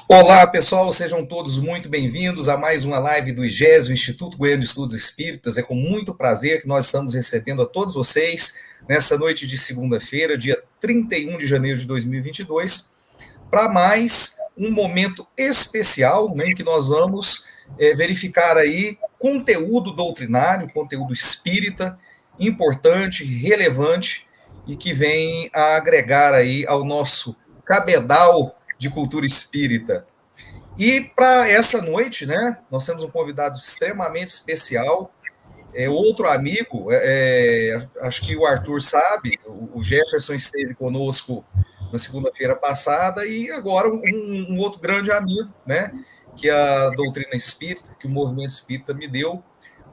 Olá, pessoal, sejam todos muito bem-vindos a mais uma live do IGES, o Instituto Goiano de Estudos Espíritas. É com muito prazer que nós estamos recebendo a todos vocês nesta noite de segunda-feira, dia 31 de janeiro de 2022, para mais um momento especial, né, em que nós vamos verificar aí conteúdo doutrinário, conteúdo espírita, importante, relevante e que vem a agregar aí ao nosso cabedal de cultura espírita. E para essa noite, né, nós temos um convidado extremamente especial, outro amigo, acho que o Arthur sabe, o Jefferson esteve conosco na segunda-feira passada, e agora um outro grande amigo, né, que a doutrina espírita, que o movimento espírita me deu,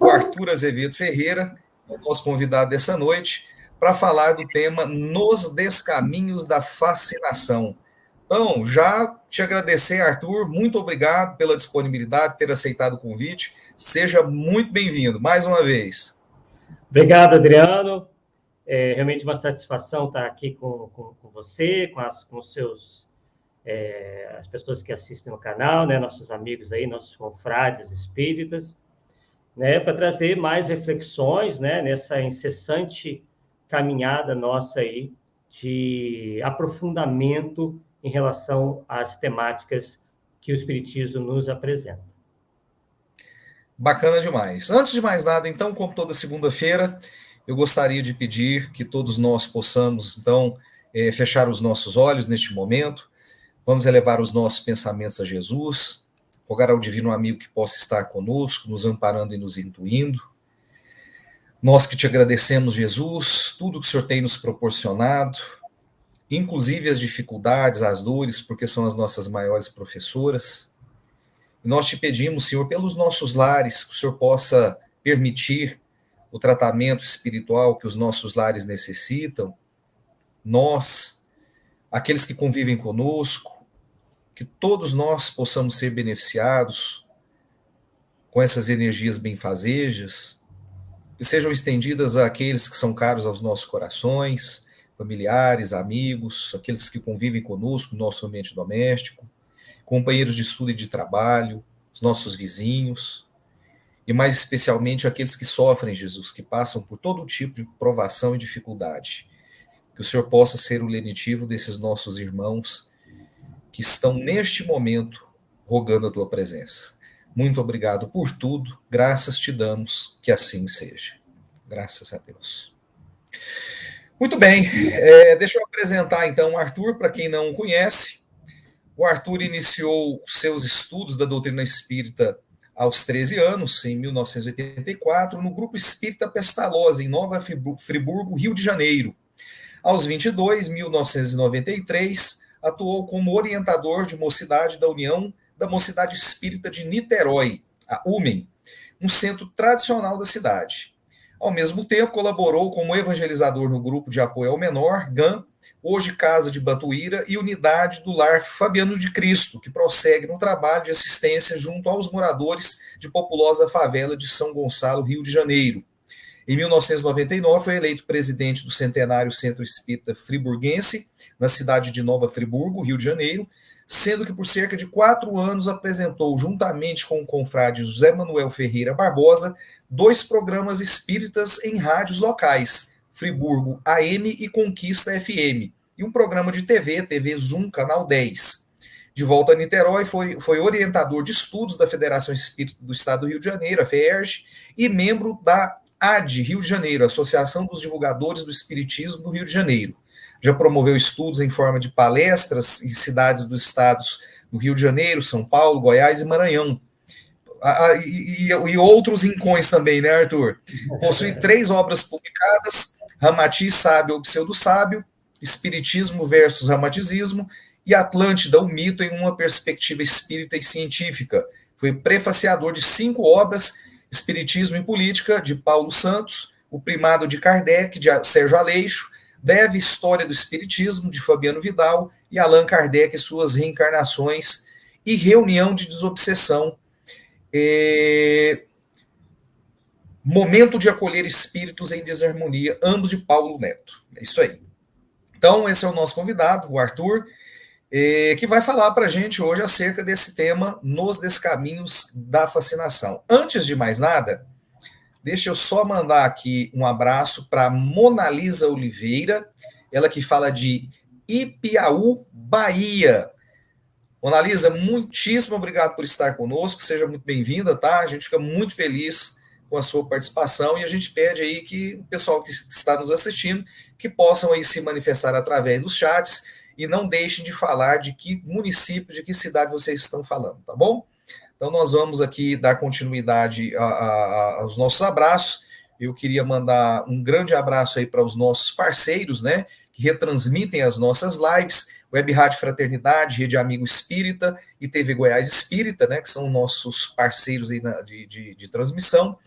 o Arthur Azevedo Ferreira, é o nosso convidado dessa noite, para falar do tema Nos Descaminhos da Fascinação. Então, já te agradecer, Arthur, muito obrigado pela disponibilidade, ter aceitado o convite. Seja muito bem-vindo, mais uma vez. Obrigado, Adriano. É realmente uma satisfação estar aqui com você, com os seus, as pessoas que assistem no canal, né, nossos amigos aí, nossos confrades espíritas, né, para trazer mais reflexões, né, nessa incessante caminhada nossa aí de aprofundamento em relação às temáticas que o Espiritismo nos apresenta. Bacana demais. Antes de mais nada, então, como toda segunda-feira, eu gostaria de pedir que todos nós possamos, então, fechar os nossos olhos neste momento. Vamos elevar os nossos pensamentos a Jesus, rogar ao Divino Amigo que possa estar conosco, nos amparando e nos intuindo. Nós que te agradecemos, Jesus, tudo que o Senhor tem nos proporcionado, inclusive as dificuldades, as dores, porque são as nossas maiores professoras. E nós te pedimos, Senhor, pelos nossos lares, que o Senhor possa permitir o tratamento espiritual que os nossos lares necessitam. Nós, aqueles que convivem conosco, que todos nós possamos ser beneficiados com essas energias benfazejas, que sejam estendidas àqueles que são caros aos nossos corações, familiares, amigos, aqueles que convivem conosco no nosso ambiente doméstico, companheiros de estudo e de trabalho, os nossos vizinhos, e mais especialmente aqueles que sofrem, Jesus, que passam por todo tipo de provação e dificuldade. Que o Senhor possa ser o lenitivo desses nossos irmãos que estão neste momento rogando a tua presença. Muito obrigado por tudo, graças te damos, que assim seja. Graças a Deus. Muito bem, deixa eu apresentar então o Arthur, para quem não o conhece. O Arthur iniciou seus estudos da doutrina espírita aos 13 anos, em 1984, no Grupo Espírita Pestalozzi, em Nova Friburgo, Rio de Janeiro. Aos 22, 1993, atuou como orientador de mocidade da União da Mocidade Espírita de Niterói, a UMEN, um centro tradicional da cidade. Ao mesmo tempo, colaborou como evangelizador no Grupo de Apoio ao Menor, GAM, hoje Casa de Batuíra, e Unidade do Lar Fabiano de Cristo, que prossegue no trabalho de assistência junto aos moradores de populosa favela de São Gonçalo, Rio de Janeiro. Em 1999, foi eleito presidente do centenário Centro Espírita Friburguense, na cidade de Nova Friburgo, Rio de Janeiro, sendo que por cerca de 4 anos apresentou, juntamente com o confrade José Manuel Ferreira Barbosa, 2 programas espíritas em rádios locais, Friburgo AM e Conquista FM, e um programa de TV Zoom, Canal 10. De volta a Niterói, foi orientador de estudos da Federação Espírita do Estado do Rio de Janeiro, a FEERJ, e membro da AD Rio de Janeiro, Associação dos Divulgadores do Espiritismo do Rio de Janeiro. Já promoveu estudos em forma de palestras em cidades dos estados do Rio de Janeiro, São Paulo, Goiás e Maranhão. E outros rincões também, né, Arthur? Possui 3 obras publicadas: Ramatiz Sábio ou Pseudo Sábio, Espiritismo versus Ramatizismo e Atlântida, um mito em uma perspectiva espírita e científica. Foi prefaciador de 5 obras: Espiritismo e Política, de Paulo Santos, O Primado de Kardec, de Sérgio Aleixo, Breve História do Espiritismo, de Fabiano Vidal, e Allan Kardec e suas reencarnações, e Reunião de Desobsessão, Momento de Acolher Espíritos em Desarmonia, ambos de Paulo Neto. É isso aí. Então, esse é o nosso convidado, o Arthur. que vai falar para a gente hoje acerca desse tema, Nos Descaminhos da Fascinação. Antes de mais nada, deixa eu só mandar aqui um abraço para Monalisa Oliveira, ela que fala de Ipiaú, Bahia. Monalisa, muitíssimo obrigado por estar conosco, seja muito bem-vinda, tá? A gente fica muito feliz com a sua participação e a gente pede aí que o pessoal que está nos assistindo, que possam aí se manifestar através dos chats e não deixem de falar de que município, de que cidade vocês estão falando, tá bom? Então, nós vamos aqui dar continuidade aos nossos abraços. Eu queria mandar um grande abraço aí para os nossos parceiros, né, que retransmitem as nossas lives, Web Rádio Fraternidade, Rede Amigo Espírita e TV Goiás Espírita, né, que são nossos parceiros aí de transmissão,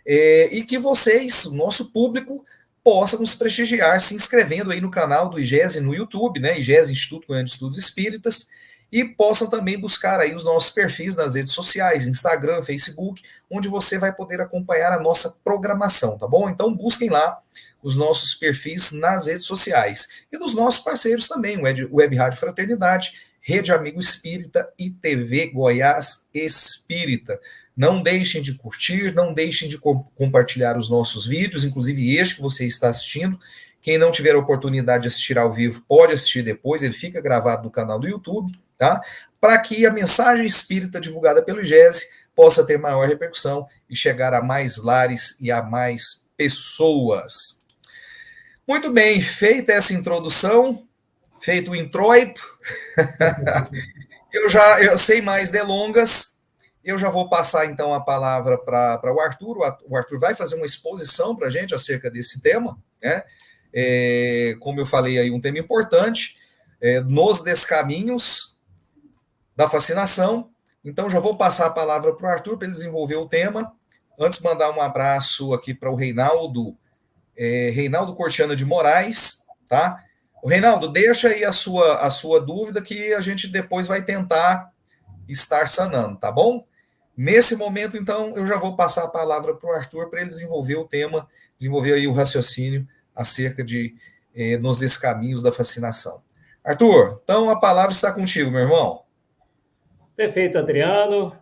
e que vocês, nosso público, possam nos prestigiar se inscrevendo aí no canal do IGESE no YouTube, né, IGESE, Instituto Goiano de Estudos Espíritas, e possam também buscar aí os nossos perfis nas redes sociais, Instagram, Facebook, onde você vai poder acompanhar a nossa programação, tá bom? Então busquem lá os nossos perfis nas redes sociais. E dos nossos parceiros também, Web Rádio Fraternidade, Rede Amigo Espírita e TV Goiás Espírita. Não deixem de curtir, não deixem de compartilhar os nossos vídeos, inclusive este que você está assistindo. Quem não tiver a oportunidade de assistir ao vivo, pode assistir depois, ele fica gravado no canal do YouTube, tá? Para que a mensagem espírita divulgada pelo IGESE possa ter maior repercussão e chegar a mais lares e a mais pessoas. Muito bem, feita essa introdução, feito o introito, eu sem mais delongas, eu já vou passar então a palavra para o Arthur. O Arthur vai fazer uma exposição para a gente acerca desse tema, né? Como eu falei aí, um tema importante, nos descaminhos da fascinação. Então, já vou passar a palavra para o Arthur para ele desenvolver o tema. Antes, mandar um abraço aqui para o Reinaldo, Reinaldo Cortiano de Moraes, tá? O Reinaldo, deixa aí a sua dúvida que a gente depois vai tentar estar sanando, tá bom? Nesse momento, então, eu já vou passar a palavra para o Arthur para ele desenvolver o tema, desenvolver aí o raciocínio acerca de nos descaminhos da fascinação. Arthur, então a palavra está contigo, meu irmão. Perfeito, Adriano.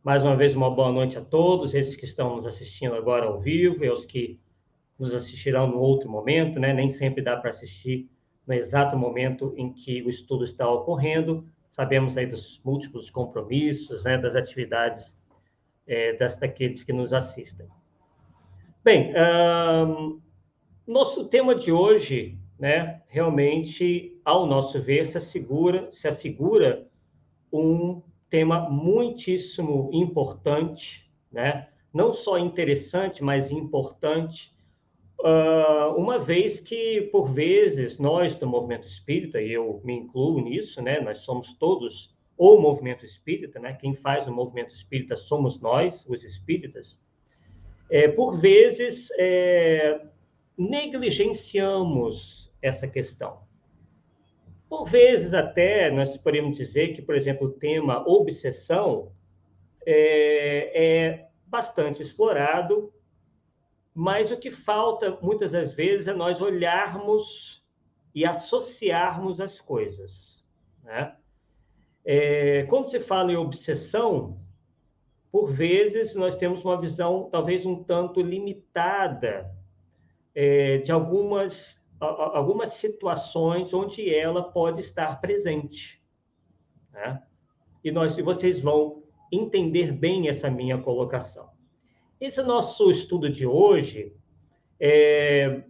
Mais uma vez, uma boa noite a todos, esses que estão nos assistindo agora ao vivo e os que nos assistirão no outro momento, né? Nem sempre dá para assistir no exato momento em que o estudo está ocorrendo. Sabemos aí dos múltiplos compromissos, né? Das atividades daqueles que nos assistem. Bem, nosso tema de hoje, né? Realmente, ao nosso ver, se afigura um tema muitíssimo importante, né? Não só interessante, mas importante, uma vez que, por vezes, nós do movimento espírita, e eu me incluo nisso, né? Nós somos todos o movimento espírita, né? Quem faz o movimento espírita somos nós, os espíritas. Por vezes, negligenciamos essa questão. Por vezes, até, nós podemos dizer que, por exemplo, o tema obsessão é bastante explorado, mas o que falta, muitas das vezes, é nós olharmos e associarmos as coisas, né? Quando se fala em obsessão, por vezes, nós temos uma visão, talvez, um tanto limitada de algumas situações onde ela pode estar presente, né? E vocês vão entender bem essa minha colocação. Esse nosso estudo de hoje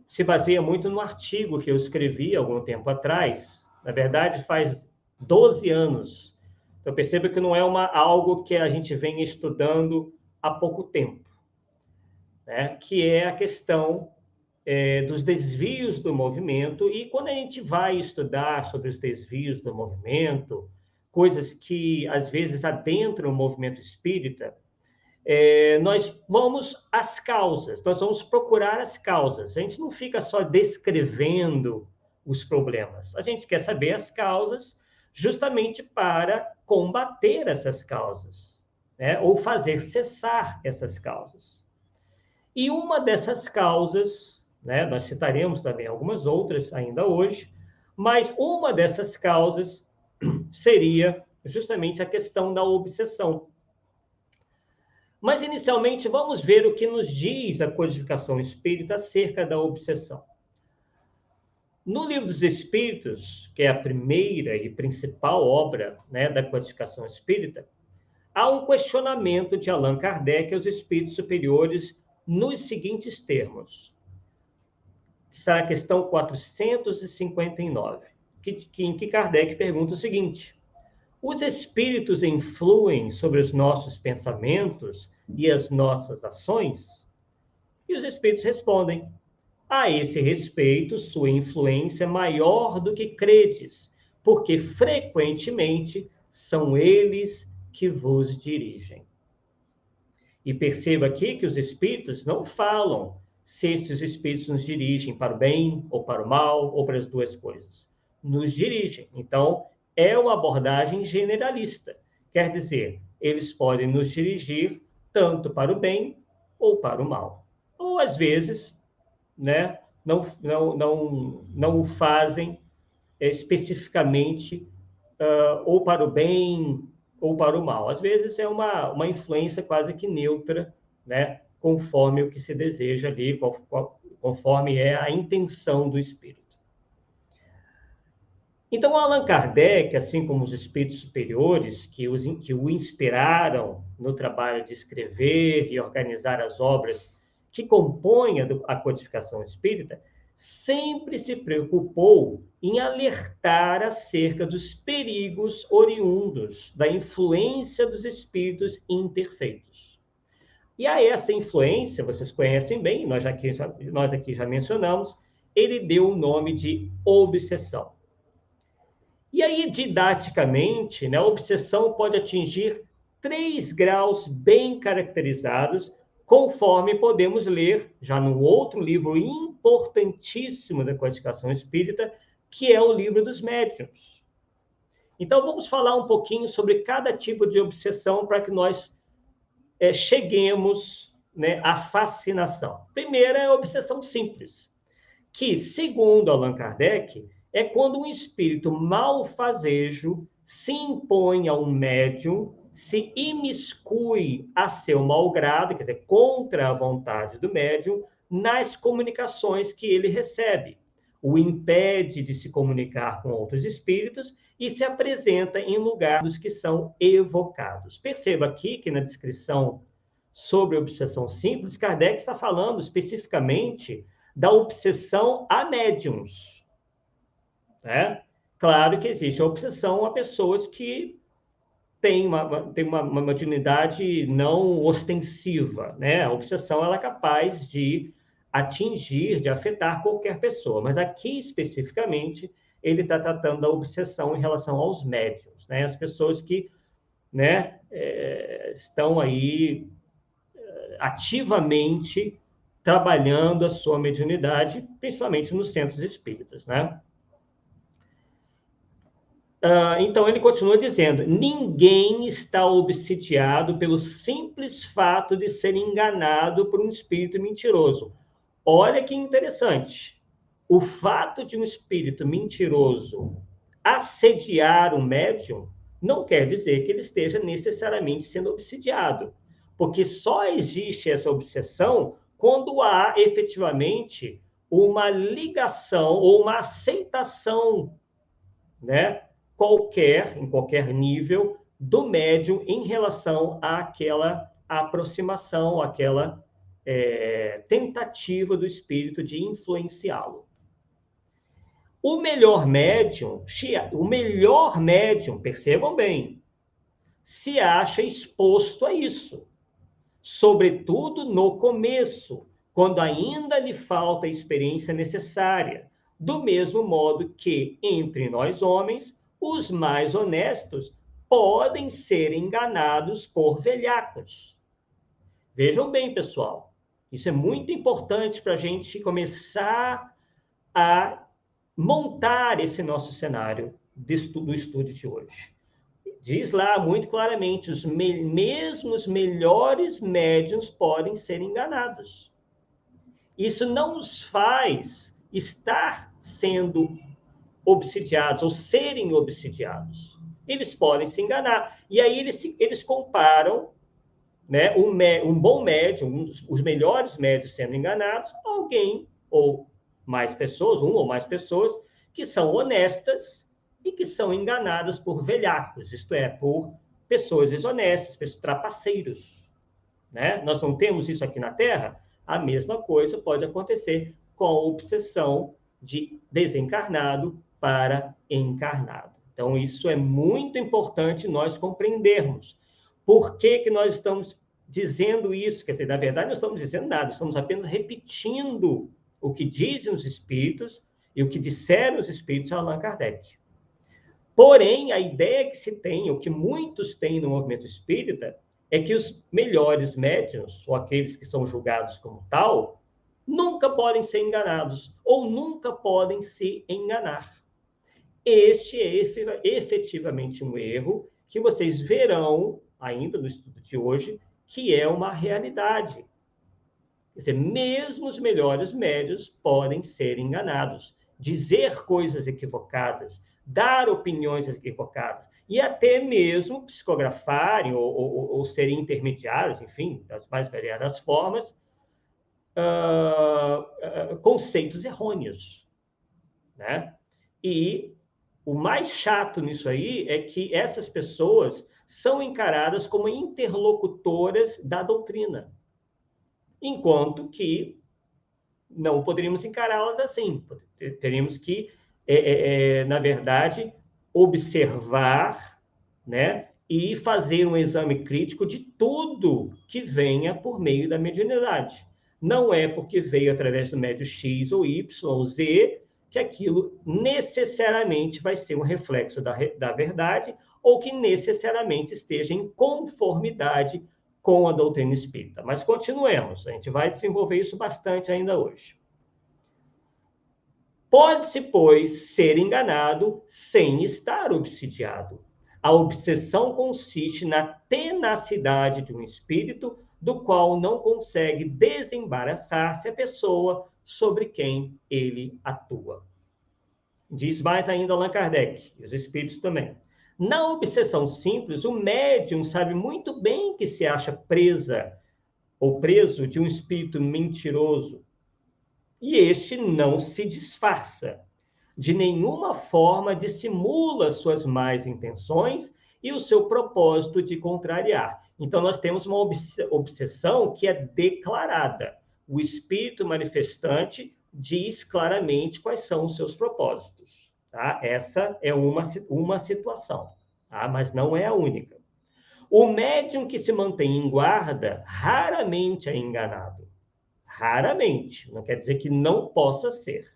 se baseia muito no artigo que eu escrevi algum tempo atrás. Na verdade, faz 12 anos. Então, perceba que não é algo que a gente vem estudando há pouco tempo, né? Que é a questão dos desvios do movimento. E quando a gente vai estudar sobre os desvios do movimento, coisas que, às vezes, adentram o movimento espírita, nós vamos às causas, nós vamos procurar as causas. A gente não fica só descrevendo os problemas, a gente quer saber as causas justamente para combater essas causas, né? Ou fazer cessar essas causas. E uma dessas causas, né, nós citaremos também algumas outras ainda hoje, mas uma dessas causas seria justamente a questão da obsessão. Mas, inicialmente, vamos ver o que nos diz a codificação espírita acerca da obsessão. No Livro dos Espíritos, que é a primeira e principal obra, né, da codificação espírita, há um questionamento de Allan Kardec aos espíritos superiores nos seguintes termos. Está a questão 459, em que Kardec pergunta o seguinte: os espíritos influem sobre os nossos pensamentos e as nossas ações? E os espíritos respondem: a esse respeito, sua influência é maior do que credes, porque frequentemente são eles que vos dirigem. E perceba aqui que os espíritos não falam se esses espíritos nos dirigem para o bem ou para o mal, ou para as duas coisas. Nos dirigem. Então, é uma abordagem generalista. Quer dizer, eles podem nos dirigir tanto para o bem ou para o mal. Ou, às vezes, né, não o fazem especificamente ou para o bem ou para o mal. Às vezes é uma influência quase que neutra, né, conforme o que se deseja ali, conforme é a intenção do espírito. Então, Allan Kardec, assim como os espíritos superiores que o inspiraram no trabalho de escrever e organizar as obras que compõem a codificação espírita, sempre se preocupou em alertar acerca dos perigos oriundos da influência dos espíritos imperfeitos. E a essa influência, vocês conhecem bem, nós aqui já mencionamos, ele deu o nome de obsessão. E aí, didaticamente, né, a obsessão pode atingir 3 graus bem caracterizados, conforme podemos ler já no outro livro importantíssimo da codificação espírita, que é o Livro dos Médiuns. Então, vamos falar um pouquinho sobre cada tipo de obsessão para que nós cheguemos, né, à fascinação. Primeira é a obsessão simples, que, segundo Allan Kardec, é quando um espírito malfazejo se impõe a um médium, se imiscui a seu malgrado, quer dizer, contra a vontade do médium, nas comunicações que ele recebe. O impede de se comunicar com outros espíritos e se apresenta em lugares que são evocados. Perceba aqui que na descrição sobre obsessão simples, Kardec está falando especificamente da obsessão a médiums. Né? Claro que existe a obsessão a pessoas que têm uma mediunidade não ostensiva. Né? A obsessão ela é capaz de atingir, de afetar qualquer pessoa. Mas aqui, especificamente, ele está tratando da obsessão em relação aos médiums. Né? As pessoas que, né, estão aí ativamente trabalhando a sua mediunidade, principalmente nos centros espíritas, né? Então, ele continua dizendo: ninguém está obsidiado pelo simples fato de ser enganado por um espírito mentiroso. Olha que interessante. O fato de um espírito mentiroso assediar um médium não quer dizer que ele esteja necessariamente sendo obsidiado, porque só existe essa obsessão quando há efetivamente uma ligação ou uma aceitação, né, em qualquer nível, do médium em relação àquela aproximação, àquela tentativa do espírito de influenciá-lo. O melhor médium, percebam bem, se acha exposto a isso, sobretudo no começo, quando ainda lhe falta a experiência necessária, do mesmo modo que, entre nós homens, os mais honestos podem ser enganados por velhacos. Vejam bem, pessoal, isso é muito importante para a gente começar a montar esse nosso cenário do estudo de hoje. Diz lá muito claramente, mesmo os melhores médiuns podem ser enganados. Isso não os faz estar sendo obsidiados ou serem obsidiados. Eles podem se enganar. E aí eles comparam, né, um bom médium, os melhores médios sendo enganados, alguém ou mais pessoas, um ou mais pessoas, que são honestas e que são enganadas por velhacos, isto é, por pessoas desonestas, trapaceiros. Né? Nós não temos isso aqui na Terra? A mesma coisa pode acontecer com a obsessão de desencarnado para encarnado. Então, isso é muito importante nós compreendermos. Por que nós estamos dizendo isso? Quer dizer, na verdade, não estamos dizendo nada, estamos apenas repetindo o que dizem os espíritos e o que disseram os espíritos a Allan Kardec. Porém, a ideia que se tem, o que muitos têm no movimento espírita, é que os melhores médiuns, ou aqueles que são julgados como tal, nunca podem ser enganados, ou nunca podem se enganar. Este é efetivamente um erro que vocês verão, ainda no estudo de hoje, que é uma realidade. Quer dizer, mesmo os melhores médiuns podem ser enganados, dizer coisas equivocadas, dar opiniões equivocadas, e até mesmo psicografarem ou serem intermediários, enfim, das mais variadas formas, conceitos errôneos. Né? E o mais chato nisso aí é que essas pessoas são encaradas como interlocutoras da doutrina, enquanto que não poderíamos encará-las assim. Teríamos que, na verdade, observar, né, e fazer um exame crítico de tudo que venha por meio da mediunidade. Não é porque veio através do médio X ou Y ou Z que aquilo necessariamente vai ser um reflexo da verdade ou que necessariamente esteja em conformidade com a doutrina espírita. Mas continuemos, a gente vai desenvolver isso bastante ainda hoje. Pode-se, pois, ser enganado sem estar obsidiado. A obsessão consiste na tenacidade de um espírito do qual não consegue desembaraçar-se a pessoa sobre quem ele atua. Diz mais ainda Allan Kardec, e os espíritos também. Na obsessão simples, o médium sabe muito bem que se acha presa ou preso de um espírito mentiroso, e este não se disfarça. De nenhuma forma dissimula suas más intenções e o seu propósito de contrariar. Então, nós temos uma obsessão que é declarada. O espírito manifestante diz claramente quais são os seus propósitos. Tá? Essa é uma situação, tá? Mas não é a única. O médium que se mantém em guarda raramente é enganado. Raramente. Não quer dizer que não possa ser.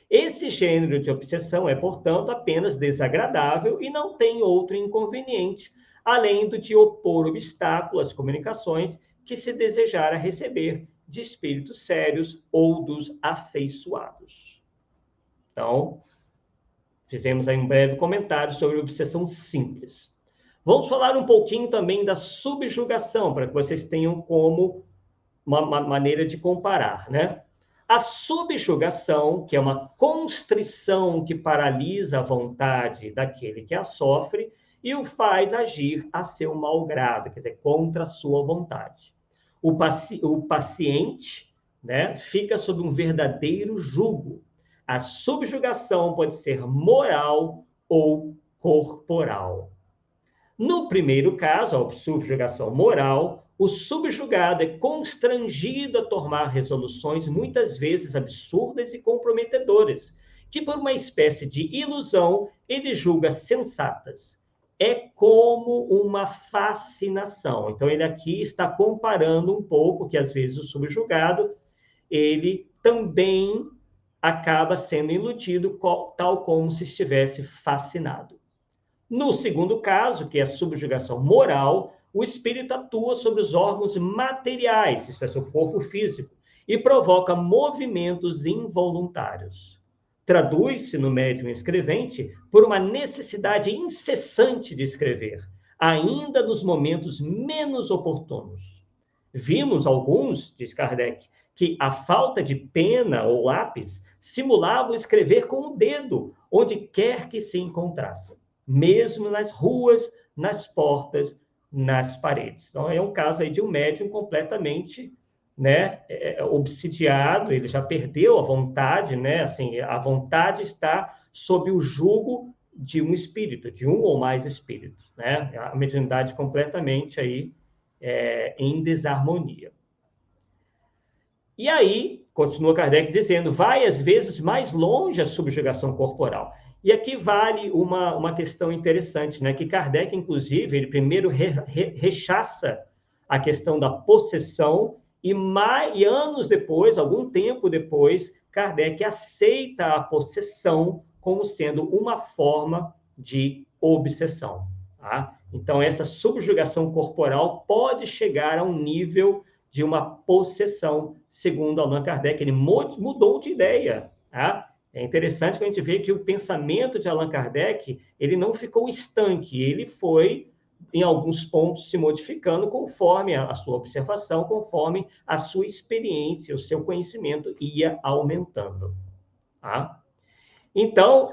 Esse gênero de obsessão é, portanto, apenas desagradável e não tem outro inconveniente, além do de opor obstáculo às comunicações que se desejara receber de espíritos sérios ou dos afeiçoados. Então, fizemos aí um breve comentário sobre obsessão simples. Vamos falar um pouquinho também da subjugação, para que vocês tenham como uma maneira de comparar, né? A subjugação, que é uma constrição que paralisa a vontade daquele que a sofre e o faz agir a seu mau grado, quer dizer, contra a sua vontade. O paciente, né, fica sob um verdadeiro jugo. A subjugação pode ser moral ou corporal. No primeiro caso, a subjugação moral, o subjugado é constrangido a tomar resoluções muitas vezes absurdas e comprometedoras, que por uma espécie de ilusão ele julga sensatas. É como uma fascinação. Então, ele aqui está comparando um pouco que, às vezes, o subjugado, ele também acaba sendo iludido, tal como se estivesse fascinado. No segundo caso, que é a subjugação moral, o espírito atua sobre os órgãos materiais, isso é, seu corpo físico, e provoca movimentos involuntários. Traduz-se no médium escrevente por uma necessidade incessante de escrever, ainda nos momentos menos oportunos. Vimos alguns, diz Kardec, que a falta de pena ou lápis simulavam escrever com o dedo onde quer que se encontrasse, mesmo nas ruas, nas portas, nas paredes. Então, é um caso aí de um médium completamente, né, obsidiado, ele já perdeu a vontade, né, assim, a vontade está sob o jugo de um espírito, de um ou mais espíritos, né, a mediunidade completamente aí em desarmonia. E aí, continua Kardec dizendo, vai às vezes mais longe a subjugação corporal. E aqui vale uma questão interessante, né? Que Kardec, inclusive, ele primeiro rechaça a questão da possessão e anos depois, algum tempo depois, Kardec aceita a possessão como sendo uma forma de obsessão. Tá? Então, essa subjugação corporal pode chegar a um nível de uma possessão, segundo Allan Kardec. Ele mudou de ideia. Tá? É interessante que a gente vê que o pensamento de Allan Kardec, ele não ficou estanque, ele foi, em alguns pontos, se modificando conforme a sua observação, conforme a sua experiência, o seu conhecimento ia aumentando. Tá? Então,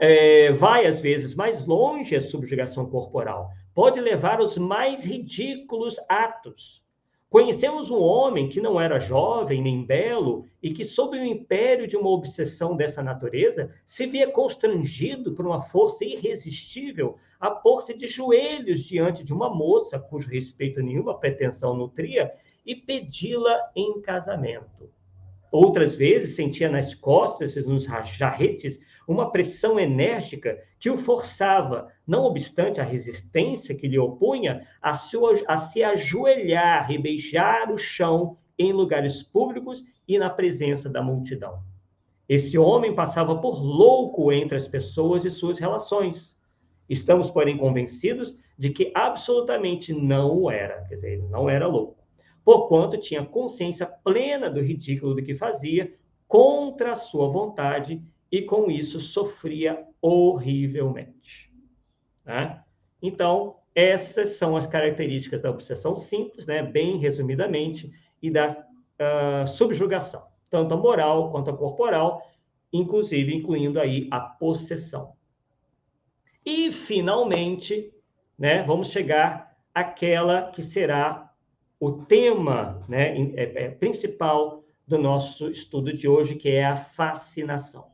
vai, às vezes, mais longe a subjugação corporal. Pode levar aos mais ridículos atos. Conhecemos um homem que não era jovem nem belo e que, sob o império de uma obsessão dessa natureza, se via constrangido por uma força irresistível a pôr-se de joelhos diante de uma moça, cujo respeito nenhuma pretensão nutria, e pedi-la em casamento. Outras vezes sentia nas costas e nos jarretes uma pressão enérgica que o forçava, não obstante a resistência que lhe opunha, a se ajoelhar e beijar o chão em lugares públicos e na presença da multidão. Esse homem passava por louco entre as pessoas e suas relações. Estamos, porém, convencidos de que absolutamente não o era, quer dizer, ele não era louco, porquanto tinha consciência plena do ridículo do que fazia, contra a sua vontade, e com isso sofria horrivelmente. Né? Então, essas são as características da obsessão simples, né? Bem resumidamente, e da subjugação, tanto a moral quanto a corporal, inclusive incluindo aí a possessão. E, finalmente, né, vamos chegar àquela que será o tema, né, principal do nosso estudo de hoje, que é a fascinação.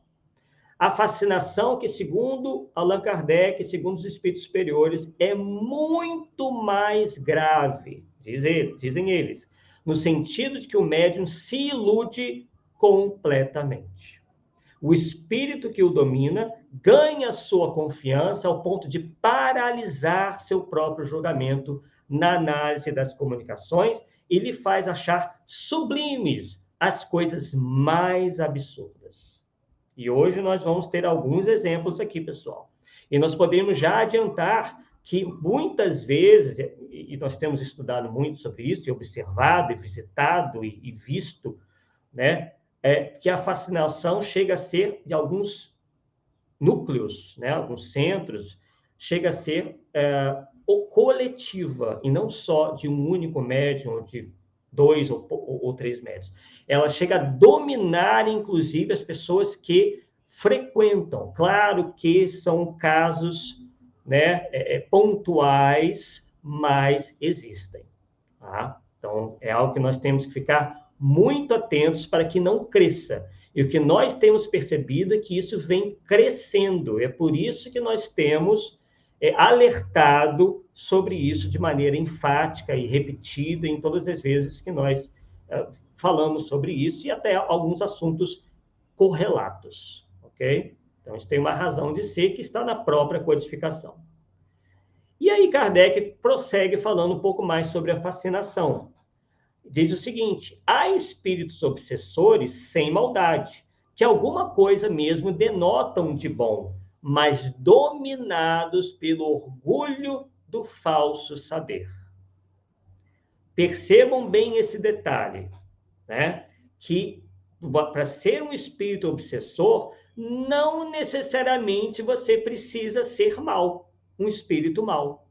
A fascinação que, segundo Allan Kardec, segundo os espíritos superiores, é muito mais grave, dizem eles, no sentido de que o médium se ilude completamente. O espírito que o domina ganha sua confiança ao ponto de paralisar seu próprio julgamento na análise das comunicações e lhe faz achar sublimes as coisas mais absurdas. E hoje nós vamos ter alguns exemplos aqui, pessoal. E nós podemos já adiantar que muitas vezes, e nós temos estudado muito sobre isso, e observado, e visitado, e visto, né, que a fascinação chega a ser, de alguns núcleos, né, alguns centros, chega a ser coletiva, e não só de um único médium, ou de 2 ou 3 médios. Ela chega a dominar, inclusive, as pessoas que frequentam. Claro que são casos, né, pontuais, mas existem. Tá? Então, é algo que nós temos que ficar muito atentos para que não cresça. E o que nós temos percebido é que isso vem crescendo. É por isso que nós temos alertado sobre isso de maneira enfática e repetida em todas as vezes que nós falamos sobre isso e até alguns assuntos correlatos, ok? Então, isso tem uma razão de ser que está na própria codificação. E aí Kardec prossegue falando um pouco mais sobre a fascinação. Diz o seguinte: há espíritos obsessores sem maldade, que alguma coisa mesmo denotam de bom, mas dominados pelo orgulho do falso saber. Percebam bem esse detalhe, né? Que para ser um espírito obsessor, não necessariamente você precisa ser mau, um espírito mau,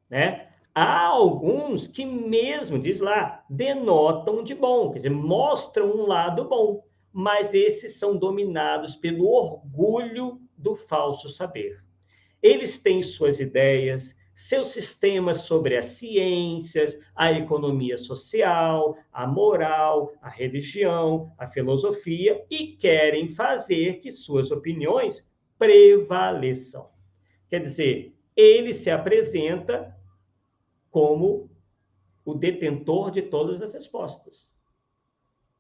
né? Há alguns que mesmo, diz lá, denotam de bom, quer dizer, mostram um lado bom, mas esses são dominados pelo orgulho do falso saber. Eles têm suas ideias, seus sistemas sobre as ciências, a economia social, a moral, a religião, a filosofia, e querem fazer que suas opiniões prevaleçam. Quer dizer, ele se apresenta como o detentor de todas as respostas,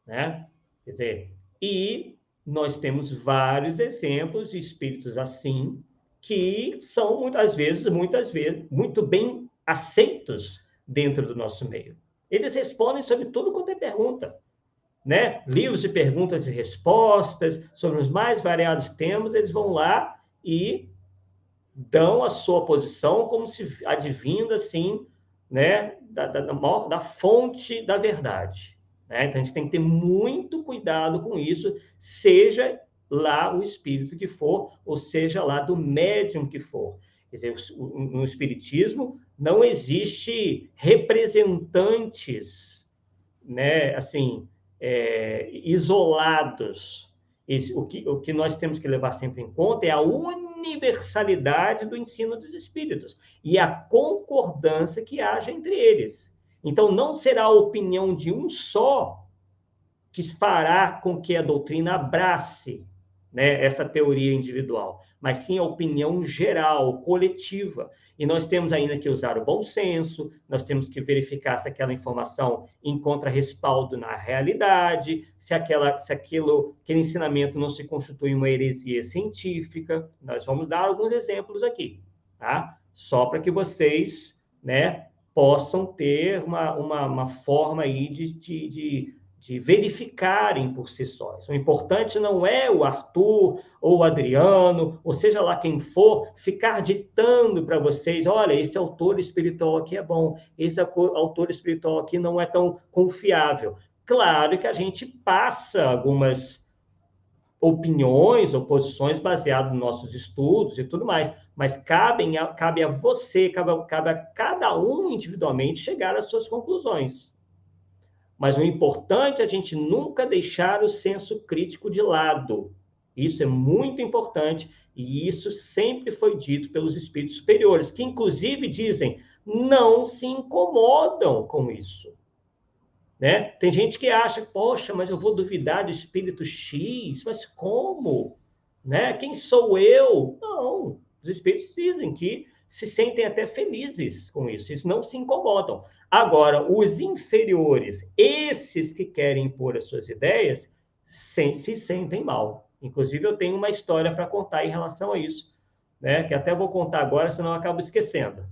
né? Quer dizer, e nós temos vários exemplos de espíritos assim, que são muitas vezes, muito bem aceitos dentro do nosso meio. Eles respondem sobre tudo quanto é pergunta, né? Livros de perguntas e respostas sobre os mais variados temas, eles vão lá e dão a sua posição como se advindo assim, né, da fonte da verdade, né? Então a gente tem que ter muito cuidado com isso, seja lá o espírito que for, ou seja lá do médium que for. Quer dizer, no espiritismo não existe representantes, né, assim, isolados. O que nós temos que levar sempre em conta é a universalidade do ensino dos espíritos e a concordância que haja entre eles. Então, não será a opinião de um só que fará com que a doutrina abrace, né, essa teoria individual, mas sim a opinião geral, coletiva. E nós temos ainda que usar o bom senso, nós temos que verificar se aquela informação encontra respaldo na realidade, se aquele ensinamento não se constitui uma heresia científica. Nós vamos dar alguns exemplos aqui, tá? Só para que vocês, né, possam ter uma forma aí de verificarem por si sós. O importante não é o Arthur ou o Adriano, ou seja lá quem for, ficar ditando para vocês, olha, esse autor espiritual aqui é bom, esse autor espiritual aqui não é tão confiável. Claro que a gente passa algumas opiniões ou posições baseadas nos nossos estudos e tudo mais, mas cabe a você, cabe a cada um individualmente chegar às suas conclusões. Mas o importante é a gente nunca deixar o senso crítico de lado. Isso é muito importante e isso sempre foi dito pelos espíritos superiores, que inclusive dizem, não se incomodam com isso. Né? Tem gente que acha, poxa, mas eu vou duvidar do espírito X, mas como? Né? Quem sou eu? Não, os espíritos dizem que se sentem até felizes com isso, eles não se incomodam. Agora, os inferiores, esses que querem impor as suas ideias, se sentem mal. Inclusive, eu tenho uma história para contar em relação a isso, né? Que até vou contar agora, senão eu acabo esquecendo.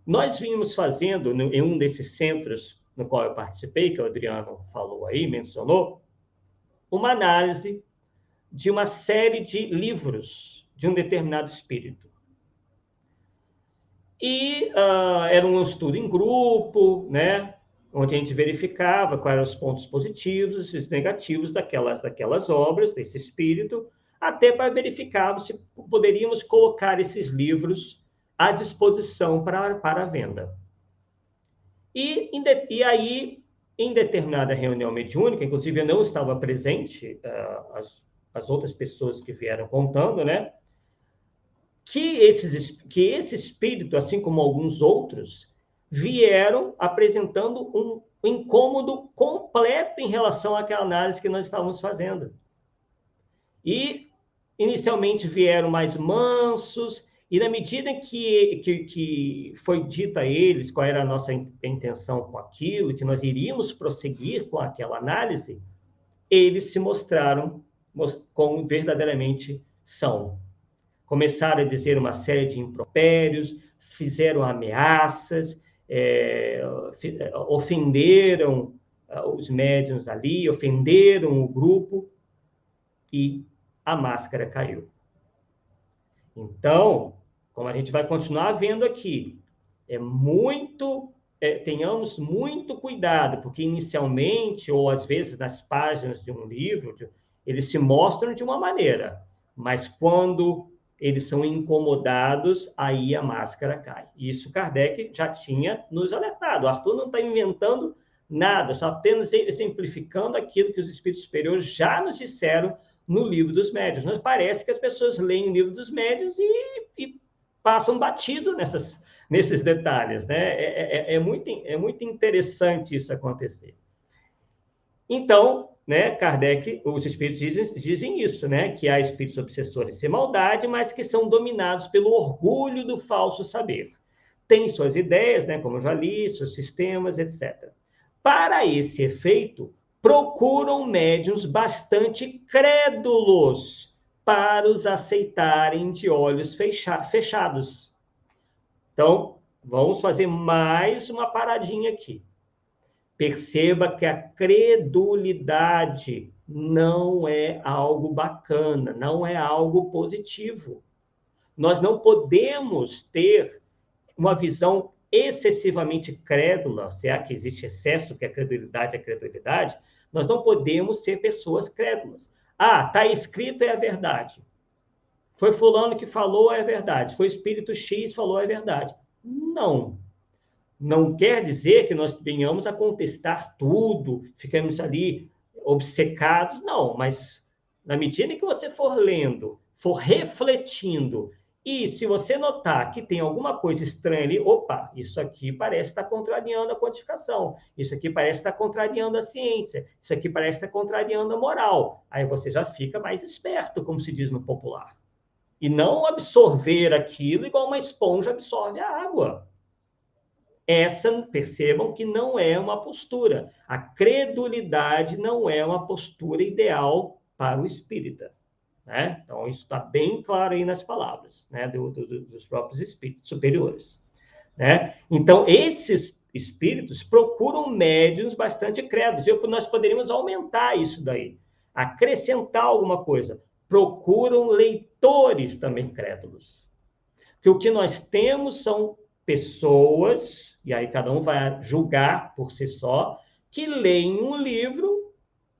Nós vimos fazendo, em um desses centros no qual eu participei, que o Adriano falou aí, mencionou, uma análise de uma série de livros de um determinado espírito. E era um estudo em grupo, né, onde a gente verificava quais eram os pontos positivos e os negativos daquelas obras, desse espírito, até para verificar se poderíamos colocar esses livros à disposição para a venda. E aí, em determinada reunião mediúnica, inclusive eu não estava presente, as outras pessoas que vieram contando, né, que esse espírito, assim como alguns outros, vieram apresentando um incômodo completo em relação àquela análise que nós estávamos fazendo. E, inicialmente, vieram mais mansos, e na medida que foi dito a eles qual era a nossa intenção com aquilo, que nós iríamos prosseguir com aquela análise, eles se mostraram como verdadeiramente são. Começaram a dizer uma série de impropérios, fizeram ameaças, ofenderam os médiuns ali, ofenderam o grupo, e a máscara caiu. Então, como a gente vai continuar vendo aqui, tenhamos muito cuidado, porque inicialmente, ou às vezes nas páginas de um livro, eles se mostram de uma maneira, mas quando eles são incomodados, aí a máscara cai. Isso Kardec já tinha nos alertado. O Arthur não está inventando Nada, só apenas exemplificando aquilo que os espíritos superiores já nos disseram no Livro dos Médiuns. Mas parece que as pessoas leem o Livro dos Médiuns e passam batido nesses detalhes, né? É muito interessante isso acontecer. Então, né, Kardec, os espíritos dizem isso, né, que há espíritos obsessores sem maldade, mas que são dominados pelo orgulho do falso saber. Têm suas ideias, né, como eu já li, seus sistemas, etc. Para esse efeito, procuram médiuns bastante crédulos para os aceitarem de olhos fechados. Então, vamos fazer mais uma paradinha aqui. Perceba que a credulidade não é algo bacana, não é algo positivo. Nós não podemos ter uma visão excessivamente crédula, se é que existe excesso, que a credulidade é credulidade, nós não podemos ser pessoas crédulas. Ah, está escrito, é a verdade. Foi fulano que falou, é verdade. Foi espírito X falou, é verdade. Não. Não quer dizer que nós venhamos a contestar tudo, ficamos ali obcecados, não, mas na medida que você for lendo, for refletindo, e se você notar que tem alguma coisa estranha ali, opa, isso aqui parece estar contrariando a quantificação, isso aqui parece estar contrariando a ciência, isso aqui parece estar contrariando a moral. Aí você já fica mais esperto, como se diz no popular. E não absorver aquilo igual uma esponja absorve a água. Percebam que não é uma postura. A credulidade não é uma postura ideal para o espírita. Né? Então, isso está bem claro aí nas palavras, né? Dos próprios espíritos superiores. Né? Então, esses espíritos procuram médiuns bastante crédulos. Nós poderíamos aumentar isso daí, acrescentar alguma coisa. Procuram leitores também crédulos. Porque o que nós temos são pessoas, e aí cada um vai julgar por si só, que leem um livro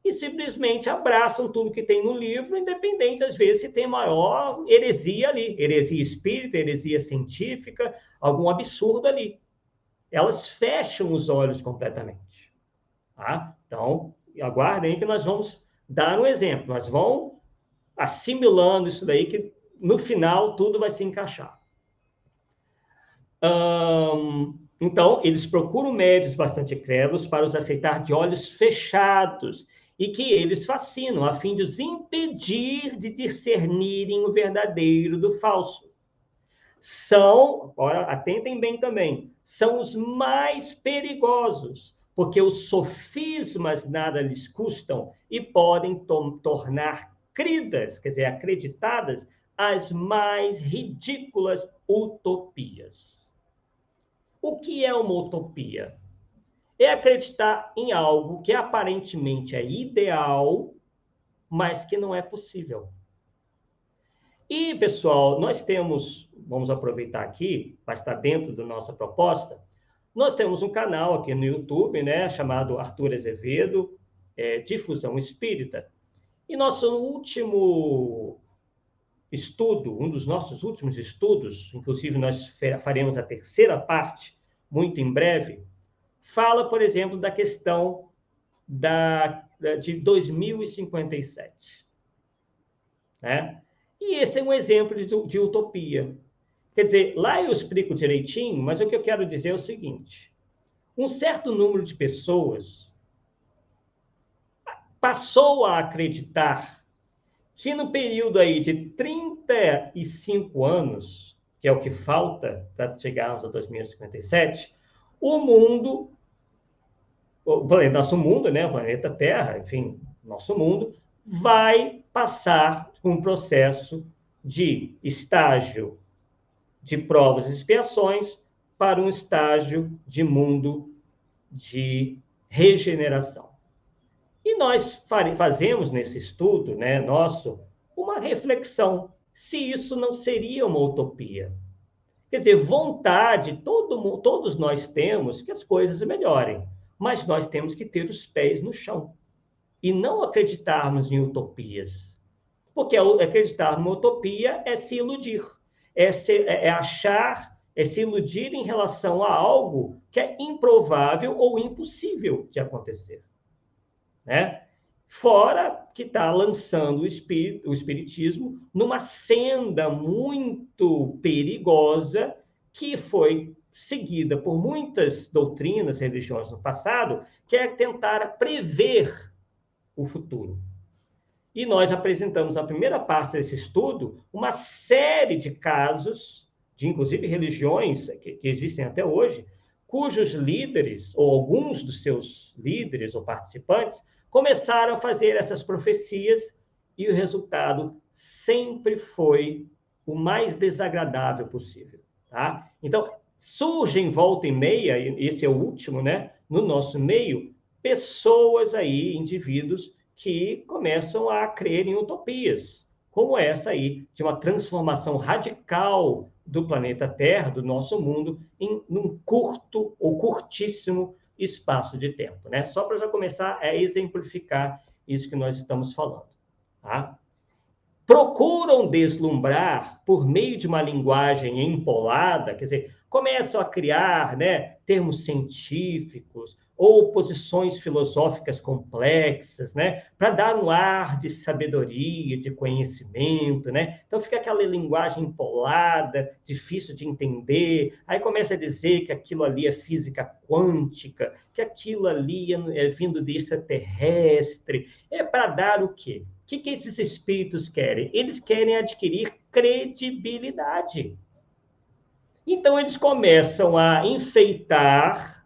e simplesmente abraçam tudo que tem no livro, independente, às vezes, se tem maior heresia ali, heresia espírita, heresia científica, algum absurdo ali. Elas fecham os olhos completamente. Tá? Então, aguardem que nós vamos dar um exemplo, nós vamos assimilando isso daí, que no final tudo vai se encaixar. Então, eles procuram médios bastante crédulos para os aceitar de olhos fechados e que eles fascinam, a fim de os impedir de discernirem o verdadeiro do falso. Agora, atentem bem também, são os mais perigosos, porque os sofismas nada lhes custam e podem tornar cridas, quer dizer, acreditadas, as mais ridículas utopias. O que é uma utopia? É acreditar em algo que aparentemente é ideal, mas que não é possível. E, pessoal, nós temos, vamos aproveitar aqui, vai estar dentro da nossa proposta, nós temos um canal aqui no YouTube, né, chamado Arthur Azevedo, Difusão Espírita, e nosso último estudo, um dos nossos últimos estudos, inclusive nós faremos a terceira parte, muito em breve, fala, por exemplo, da questão de 2057. Né? E esse é um exemplo de utopia. Quer dizer, lá eu explico direitinho, mas o que eu quero dizer é o seguinte: um certo número de pessoas passou a acreditar que no período aí de 35 anos, que é o que falta para chegarmos a 2057, o mundo, nosso mundo, né, o planeta Terra, enfim, nosso mundo, vai passar por um processo de estágio de provas e expiações para um estágio de mundo de regeneração. E nós fazemos nesse estudo, né, nosso, uma reflexão, se isso não seria uma utopia. Quer dizer, vontade, todos nós temos que as coisas melhorem, mas nós temos que ter os pés no chão e não acreditarmos em utopias. Porque acreditar numa utopia é se iludir, é achar, é se iludir em relação a algo que é improvável ou impossível de acontecer, né? Fora que está lançando o espiritismo numa senda muito perigosa que foi seguida por muitas doutrinas, religiões no passado, que é tentar prever o futuro. E nós apresentamos na primeira parte desse estudo uma série de casos, de inclusive religiões que existem até hoje, cujos líderes, ou alguns dos seus líderes ou participantes, começaram a fazer essas profecias e o resultado sempre foi o mais desagradável possível. Tá? Então, surgem volta e meia, esse é o último, né, no nosso meio, pessoas aí, indivíduos, que começam a crer em utopias, como essa aí, de uma transformação radical do planeta Terra, do nosso mundo, num curto ou curtíssimo espaço de tempo, né? Só para já começar a exemplificar isso que nós estamos falando, tá? Procuram deslumbrar por meio de uma linguagem empolada, quer dizer, começam a criar, né, termos científicos ou posições filosóficas complexas, né, para dar um ar de sabedoria, de conhecimento, né? Então fica aquela linguagem empolada, difícil de entender. Aí começa a dizer que aquilo ali é física quântica, que aquilo ali é vindo de extraterrestre. É para dar o quê? O que esses espíritos querem? Eles querem adquirir credibilidade. Então, eles começam a enfeitar,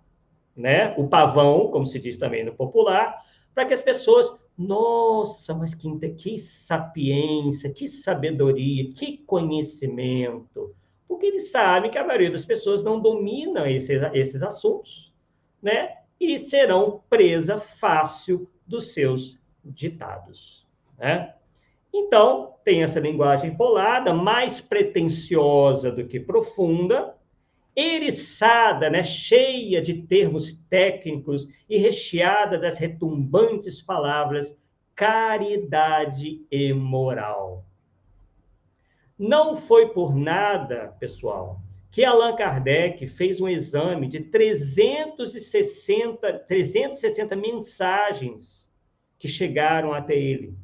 né, o pavão, como se diz também no popular, para que as pessoas, nossa, mas que sapiência, que sabedoria, que conhecimento. Porque eles sabem que a maioria das pessoas não domina esses assuntos, né? E serão presa fácil dos seus ditados, né? Então, tem essa linguagem polada, mais pretensiosa do que profunda, eriçada, né, cheia de termos técnicos e recheada das retumbantes palavras caridade e moral. Não foi por nada, pessoal, que Allan Kardec fez um exame de 360 mensagens que chegaram até ele.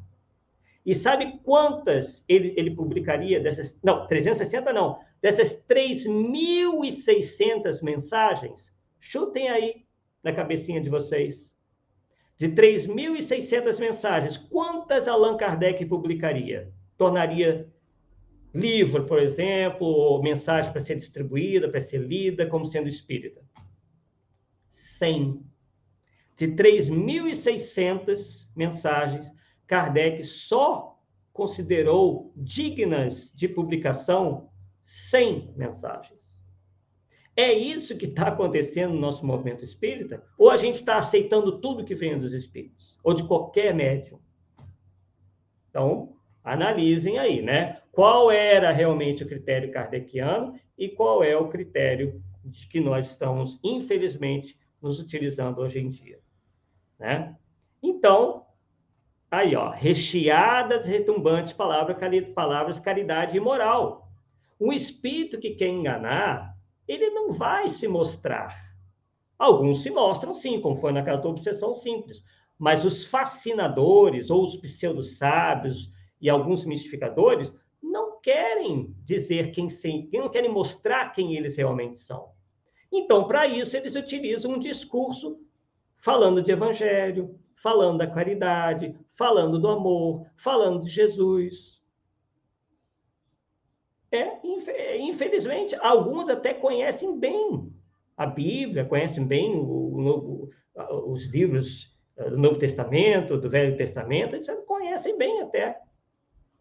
E sabe quantas ele publicaria dessas... Não, 360 não. Dessas 3.600 mensagens, chutem aí na cabecinha de vocês. De 3.600 mensagens, quantas Allan Kardec publicaria? Tornaria livro, por exemplo, ou mensagem para ser distribuída, para ser lida, como sendo espírita? 100. De 3.600 mensagens, Kardec só considerou dignas de publicação 100 mensagens. É isso que está acontecendo no nosso movimento espírita? Ou a gente está aceitando tudo que vem dos espíritos? Ou de qualquer médium? Então, analisem aí, né? Qual era realmente o critério kardeciano e qual é o critério de que nós estamos, infelizmente, nos utilizando hoje em dia, né? Então, aí, ó, recheadas, retumbantes palavras caridade e moral. Um espírito que quer enganar, ele não vai se mostrar. Alguns se mostram, sim, como foi na casa da obsessão simples. Mas os fascinadores, ou os pseudo-sábios e alguns mistificadores, não querem dizer não querem mostrar quem eles realmente são. Então, para isso, eles utilizam um discurso falando de evangelho, falando da caridade, falando do amor, falando de Jesus. Infelizmente, alguns até conhecem bem a Bíblia, conhecem bem os livros do Novo Testamento, do Velho Testamento, eles conhecem bem até.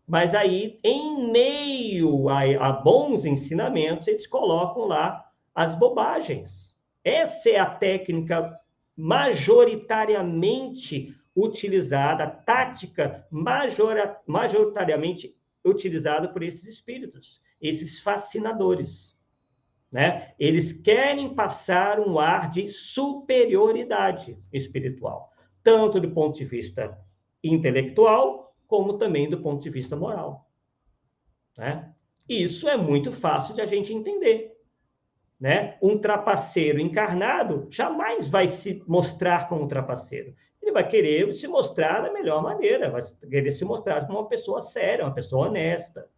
Mas aí, em meio a bons ensinamentos, eles colocam lá as bobagens. Essa é a técnica majoritariamente utilizada, a tática majoritariamente utilizada por esses espíritos, esses fascinadores, né? Eles querem passar um ar de superioridade espiritual, tanto do ponto de vista intelectual, como também do ponto de vista moral, né? Isso é muito fácil de a gente entender. né? Um trapaceiro encarnado jamais vai se mostrar como um trapaceiro. Ele vai querer se mostrar da melhor maneira, vai querer se mostrar como uma pessoa séria, uma pessoa honesta.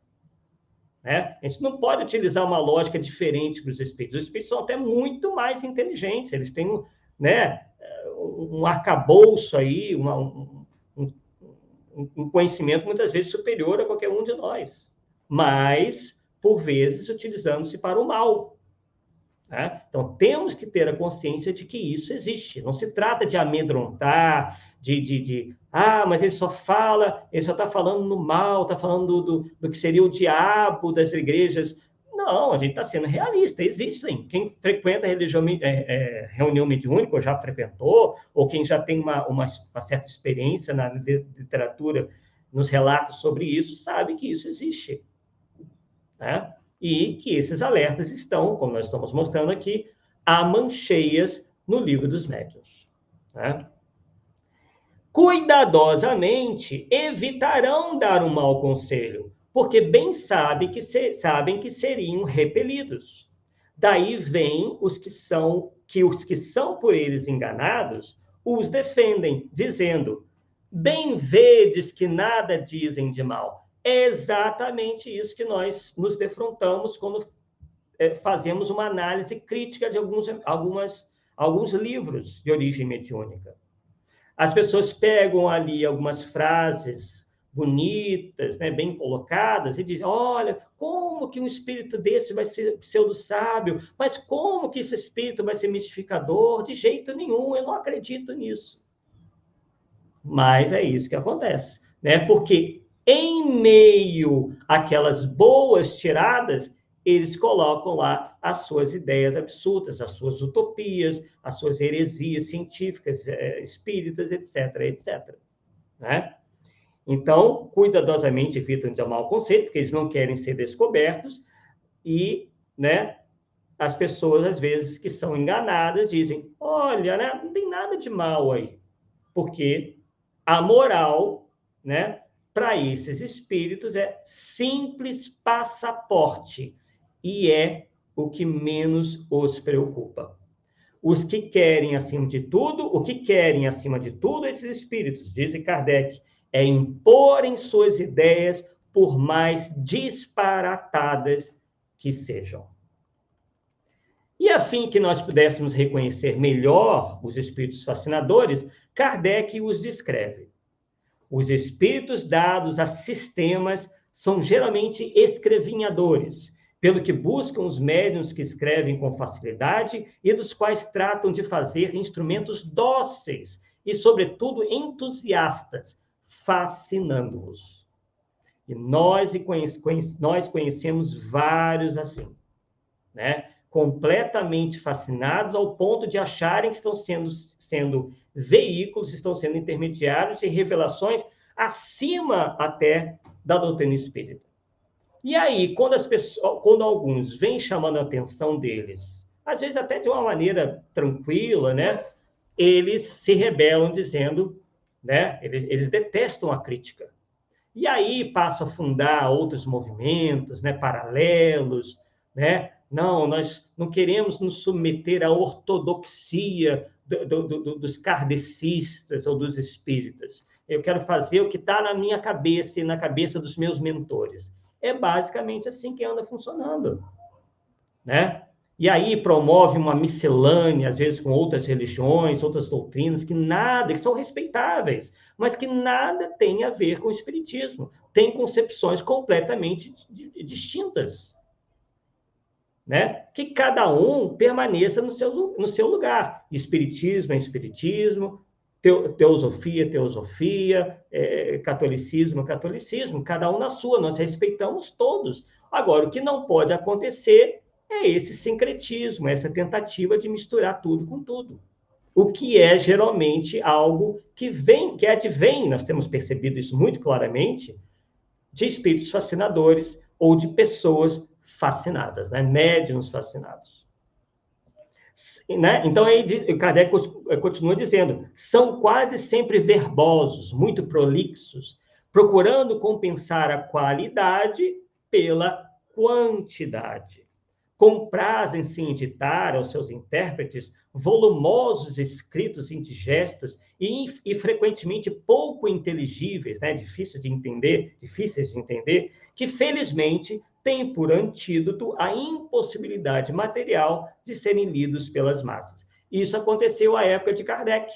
Né? A gente não pode utilizar uma lógica diferente para os espíritos. Os espíritos são até muito mais inteligentes, eles têm, né, um arcabouço aí, um conhecimento muitas vezes superior a qualquer um de nós, mas, por vezes, utilizando-se para o mal. Né? Então, temos que ter a consciência de que isso existe. Não se trata de amedrontar, mas ele só está falando no mal, está falando do que seria o diabo das igrejas. Não, a gente está sendo realista, existem. Quem frequenta a reunião mediúnica, ou já frequentou, ou quem já tem uma certa experiência na literatura, nos relatos sobre isso, sabe que isso existe. Né? E que esses alertas estão, como nós estamos mostrando aqui, a mancheias no livro dos médiuns. Né? Cuidadosamente evitarão dar um mau conselho, porque bem sabem que seriam repelidos. Daí vem os que são por eles enganados, os defendem, dizendo: bem vedes que nada dizem de mal. É exatamente isso que nós nos defrontamos quando fazemos uma análise crítica de alguns livros de origem mediúnica. As pessoas pegam ali algumas frases bonitas, né, bem colocadas, e dizem: olha, como que um espírito desse vai ser pseudo-sábio? Mas como que esse espírito vai ser mistificador? De jeito nenhum, eu não acredito nisso. Mas é isso que acontece, né? Porque em meio àquelas boas tiradas, eles colocam lá as suas ideias absurdas, as suas utopias, as suas heresias científicas, espíritas, etc., etc. Né? Então, cuidadosamente evitam de amar o conceito, porque eles não querem ser descobertos, e, né, as pessoas, às vezes, que são enganadas, dizem: olha, né, não tem nada de mal aí, porque a moral, né, para esses espíritos é simples passaporte e é o que menos os preocupa. Os que querem acima de tudo, o que querem acima de tudo esses espíritos, diz Kardec, é imporem suas ideias por mais disparatadas que sejam. E a fim que nós pudéssemos reconhecer melhor os espíritos fascinadores, Kardec os descreve. Os espíritos dados a sistemas são geralmente escrevinhadores, pelo que buscam os médiuns que escrevem com facilidade e dos quais tratam de fazer instrumentos dóceis e, sobretudo, entusiastas, fascinando-os. E nós conhecemos vários assim, né? Completamente fascinados ao ponto de acharem que estão sendo veículos, estão sendo intermediários de revelações acima até da doutrina espírita. E aí, quando alguns vêm chamando a atenção deles, às vezes até de uma maneira tranquila, né, eles se rebelam dizendo, né, eles detestam a crítica. E aí passam a fundar outros movimentos, né, paralelos, né? Não, nós não queremos nos submeter à ortodoxia dos kardecistas ou dos espíritas. Eu quero fazer o que está na minha cabeça e na cabeça dos meus mentores. É basicamente assim que anda funcionando, né? E aí promove uma miscelânea, às vezes com outras religiões, outras doutrinas, que são respeitáveis, mas que nada tem a ver com o espiritismo. Tem concepções completamente distintas. Né? Que cada um permaneça no seu lugar. Espiritismo é espiritismo, teosofia, catolicismo, catolicismo, cada um na sua, nós respeitamos todos. Agora, o que não pode acontecer é esse sincretismo, essa tentativa de misturar tudo com tudo. O que é geralmente algo que advém, nós temos percebido isso muito claramente, de espíritos fascinadores ou de pessoas fascinadas, né? Médiuns fascinados. Né? Então, aí, Kardec continua dizendo, são quase sempre verbosos, muito prolixos, procurando compensar a qualidade pela quantidade. comprazem-se em editar aos seus intérpretes volumosos escritos indigestos e frequentemente pouco inteligíveis, né, difíceis de entender, que felizmente têm por antídoto a impossibilidade material de serem lidos pelas massas. Isso aconteceu à época de Kardec.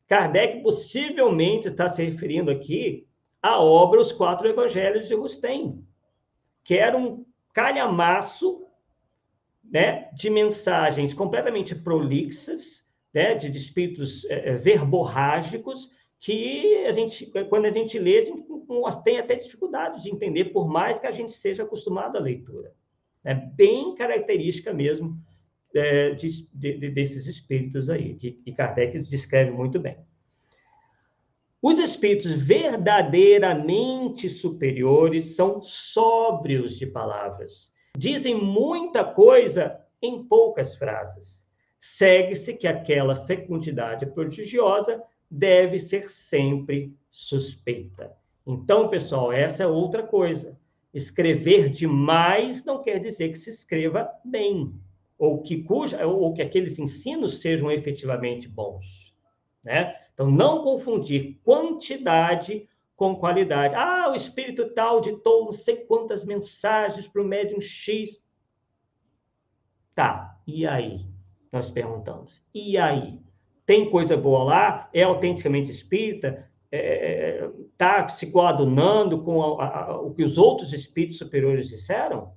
Kardec possivelmente está se referindo aqui à obra Os Quatro Evangelhos de Rustem, que era um calhamaço, né, de mensagens completamente prolixas, né, de espíritos verborrágicos, que quando a gente lê, a gente tem até dificuldade de entender, por mais que a gente seja acostumado à leitura. É bem característica mesmo desses espíritos aí, que Kardec descreve muito bem. Os espíritos verdadeiramente superiores são sóbrios de palavras. Dizem muita coisa em poucas frases. Segue-se que aquela fecundidade prodigiosa deve ser sempre suspeita. Então, pessoal, essa é outra coisa. Escrever demais não quer dizer que se escreva bem, ou que aqueles ensinos sejam efetivamente bons, né? Então, não confundir quantidade com qualidade. O espírito tal ditou não sei quantas mensagens para o médium X. Tá, e aí? Nós perguntamos. E aí? Tem coisa boa lá? É autenticamente espírita? Está se coadunando com o que os outros espíritos superiores disseram?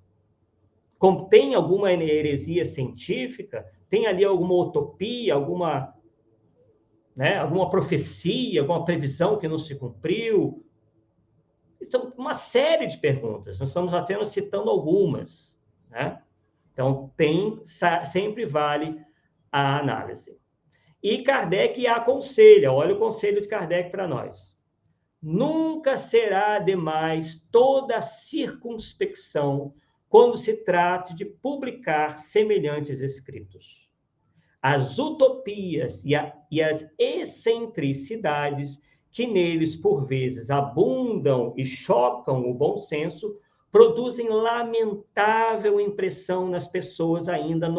Tem alguma heresia científica? Tem ali alguma utopia, alguma profecia, alguma previsão que não se cumpriu? Então, uma série de perguntas. Nós estamos apenas citando algumas, né? Então, sempre vale a análise. E Kardec aconselha, olha o conselho de Kardec para nós. Nunca será demais toda a circunspecção quando se trate de publicar semelhantes escritos. As utopias e as excentricidades que neles, por vezes, abundam e chocam o bom senso, produzem lamentável impressão nas pessoas ainda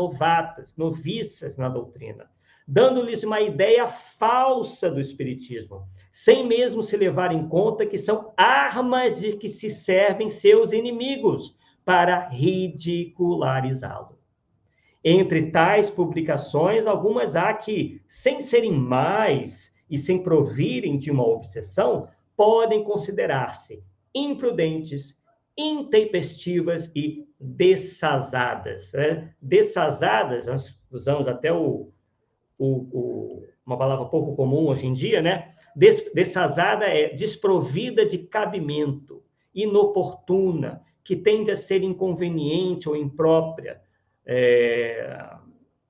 noviças na doutrina, dando-lhes uma ideia falsa do espiritismo, sem mesmo se levar em conta que são armas de que se servem seus inimigos para ridicularizá-lo. Entre tais publicações, algumas há que, sem serem mais e sem provirem de uma obsessão, podem considerar-se imprudentes, intempestivas e dessazadas. Né? Dessazadas, nós usamos até uma palavra pouco comum hoje em dia, né? Dessazada é desprovida de cabimento, inoportuna, que tende a ser inconveniente ou imprópria,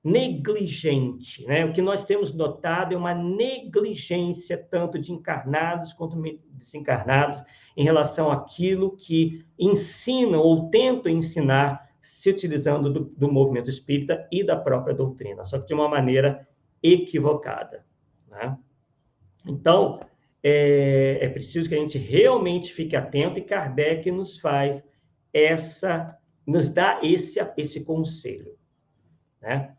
negligente, né? O que nós temos notado é uma negligência tanto de encarnados quanto de desencarnados em relação àquilo que ensinam ou tentam ensinar se utilizando do movimento espírita e da própria doutrina, só que de uma maneira equivocada, né? Então, é preciso que a gente realmente fique atento, e Kardec nos dá esse conselho, né?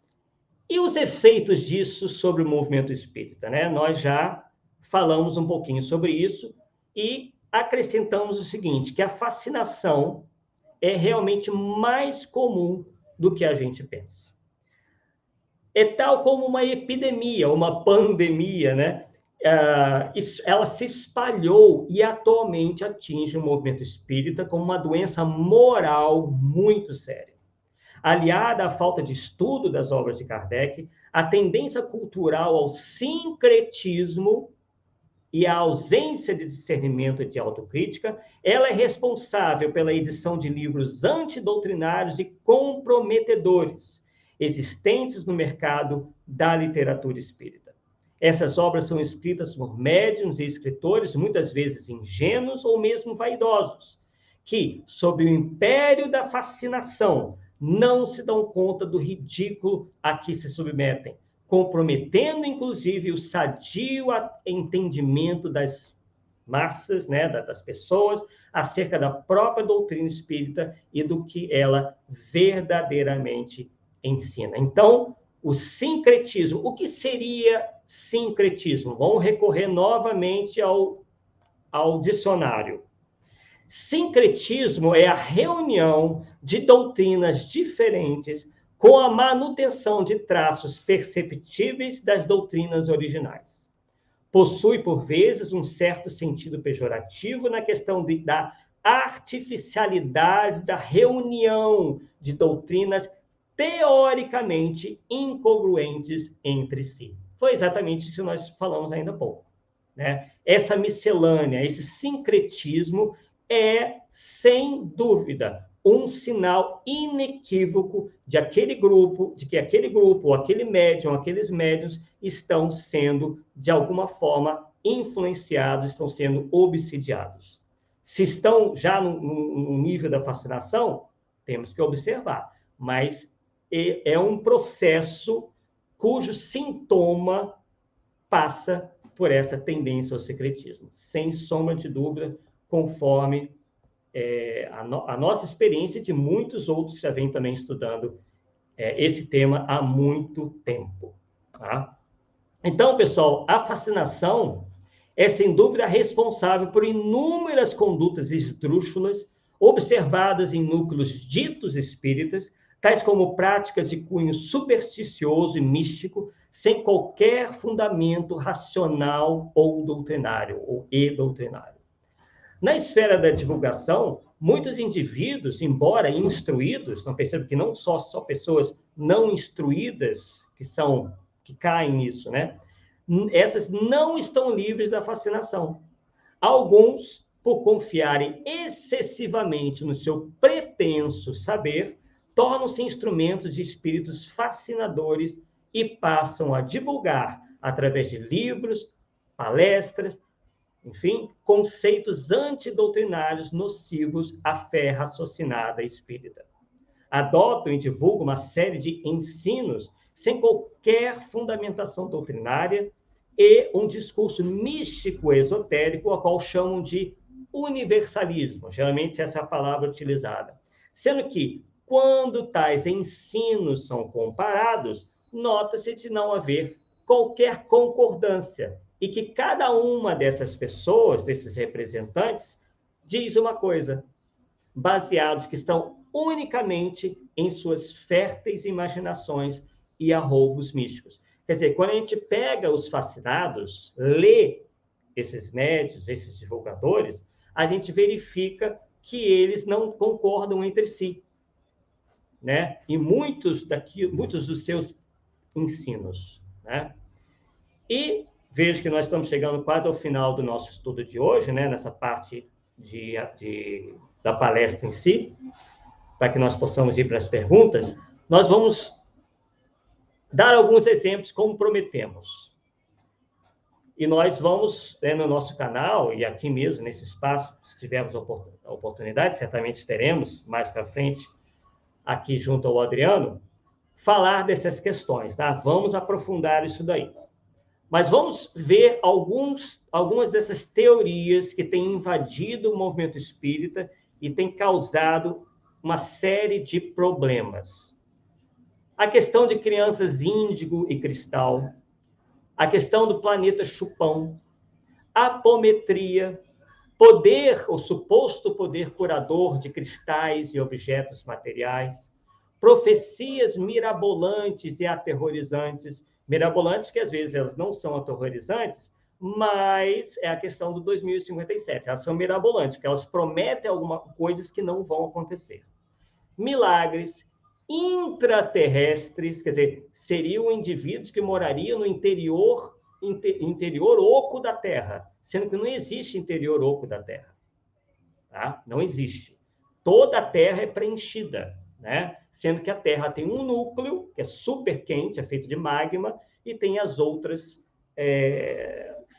E os efeitos disso sobre o movimento espírita, né? Nós já falamos um pouquinho sobre isso e acrescentamos o seguinte, que a fascinação é realmente mais comum do que a gente pensa. É tal como uma epidemia, uma pandemia, né? Ela se espalhou e atualmente atinge o movimento espírita como uma doença moral muito séria. Aliada à falta de estudo das obras de Kardec, a tendência cultural ao sincretismo e a ausência de discernimento e de autocrítica, ela é responsável pela edição de livros antidoutrinários e comprometedores, existentes no mercado da literatura espírita. Essas obras são escritas por médiuns e escritores, muitas vezes ingênuos ou mesmo vaidosos, que, sob o império da fascinação, não se dão conta do ridículo a que se submetem, comprometendo, inclusive, o sadio entendimento das massas, né, das pessoas, acerca da própria doutrina espírita e do que ela verdadeiramente ensina. Então, o sincretismo, o que seria sincretismo? Vamos recorrer novamente ao dicionário. Sincretismo é a reunião de doutrinas diferentes com a manutenção de traços perceptíveis das doutrinas originais. Possui, por vezes, um certo sentido pejorativo na questão da artificialidade da reunião de doutrinas teoricamente incongruentes entre si. Foi exatamente isso que nós falamos ainda há pouco, né? Essa miscelânea, esse sincretismo é, sem dúvida, um sinal inequívoco de que aquele grupo, ou aquele médium, aqueles médiuns estão sendo, de alguma forma, influenciados, estão sendo obsidiados. Se estão já no nível da fascinação, temos que observar, mas é um processo cujo sintoma passa por essa tendência ao secretismo, sem sombra de dúvida, conforme a nossa experiência de muitos outros que já vêm também estudando esse tema há muito tempo. Tá? Então, pessoal, a fascinação é, sem dúvida, responsável por inúmeras condutas esdrúxulas observadas em núcleos ditos espíritas, tais como práticas de cunho supersticioso e místico, sem qualquer fundamento racional ou doutrinário, ou doutrinário. Na esfera da divulgação, muitos indivíduos, embora instruídos, não percebo que não só pessoas não instruídas que caem nisso, né? Essas não estão livres da fascinação. Alguns, por confiarem excessivamente no seu pretenso saber, tornam-se instrumentos de espíritos fascinadores e passam a divulgar, através de livros, palestras, enfim, conceitos antidoutrinários nocivos à fé raciocinada espírita. Adotam e divulgam uma série de ensinos sem qualquer fundamentação doutrinária e um discurso místico esotérico, a qual chamam de universalismo. Geralmente essa é a palavra utilizada. Sendo que, quando tais ensinos são comparados, nota-se de não haver qualquer concordância e que cada uma dessas pessoas, desses representantes, diz uma coisa, baseados que estão unicamente em suas férteis imaginações e arroubos místicos. Quer dizer, quando a gente pega os fascinados, lê esses médios, esses divulgadores, a gente verifica que eles não concordam entre si, né? E muitos dos seus ensinos, né? E vejo que nós estamos chegando quase ao final do nosso estudo de hoje, né? Nessa parte da palestra em si, para que nós possamos ir para as perguntas. Nós vamos dar alguns exemplos, como prometemos. E nós vamos, no nosso canal, e aqui mesmo, nesse espaço, se tivermos a oportunidade, certamente teremos mais para frente, aqui junto ao Adriano, falar dessas questões, tá? Vamos aprofundar isso daí. Mas vamos ver algumas dessas teorias que têm invadido o movimento espírita e têm causado uma série de problemas. A questão de crianças índigo e cristal, a questão do planeta chupão, apometria, poder, ou suposto poder curador de cristais e objetos materiais, profecias mirabolantes e aterrorizantes, mirabolantes que às vezes elas não são aterrorizantes, mas é a questão do 2057, elas são mirabolantes, porque elas prometem coisas que não vão acontecer. Milagres, intraterrestres, quer dizer, seriam indivíduos que morariam no interior oco da Terra, sendo que não existe interior oco da Terra. Tá? Não existe. Toda a Terra é preenchida, né? Sendo que a Terra tem um núcleo, que é super quente, é feito de magma, e tem as outras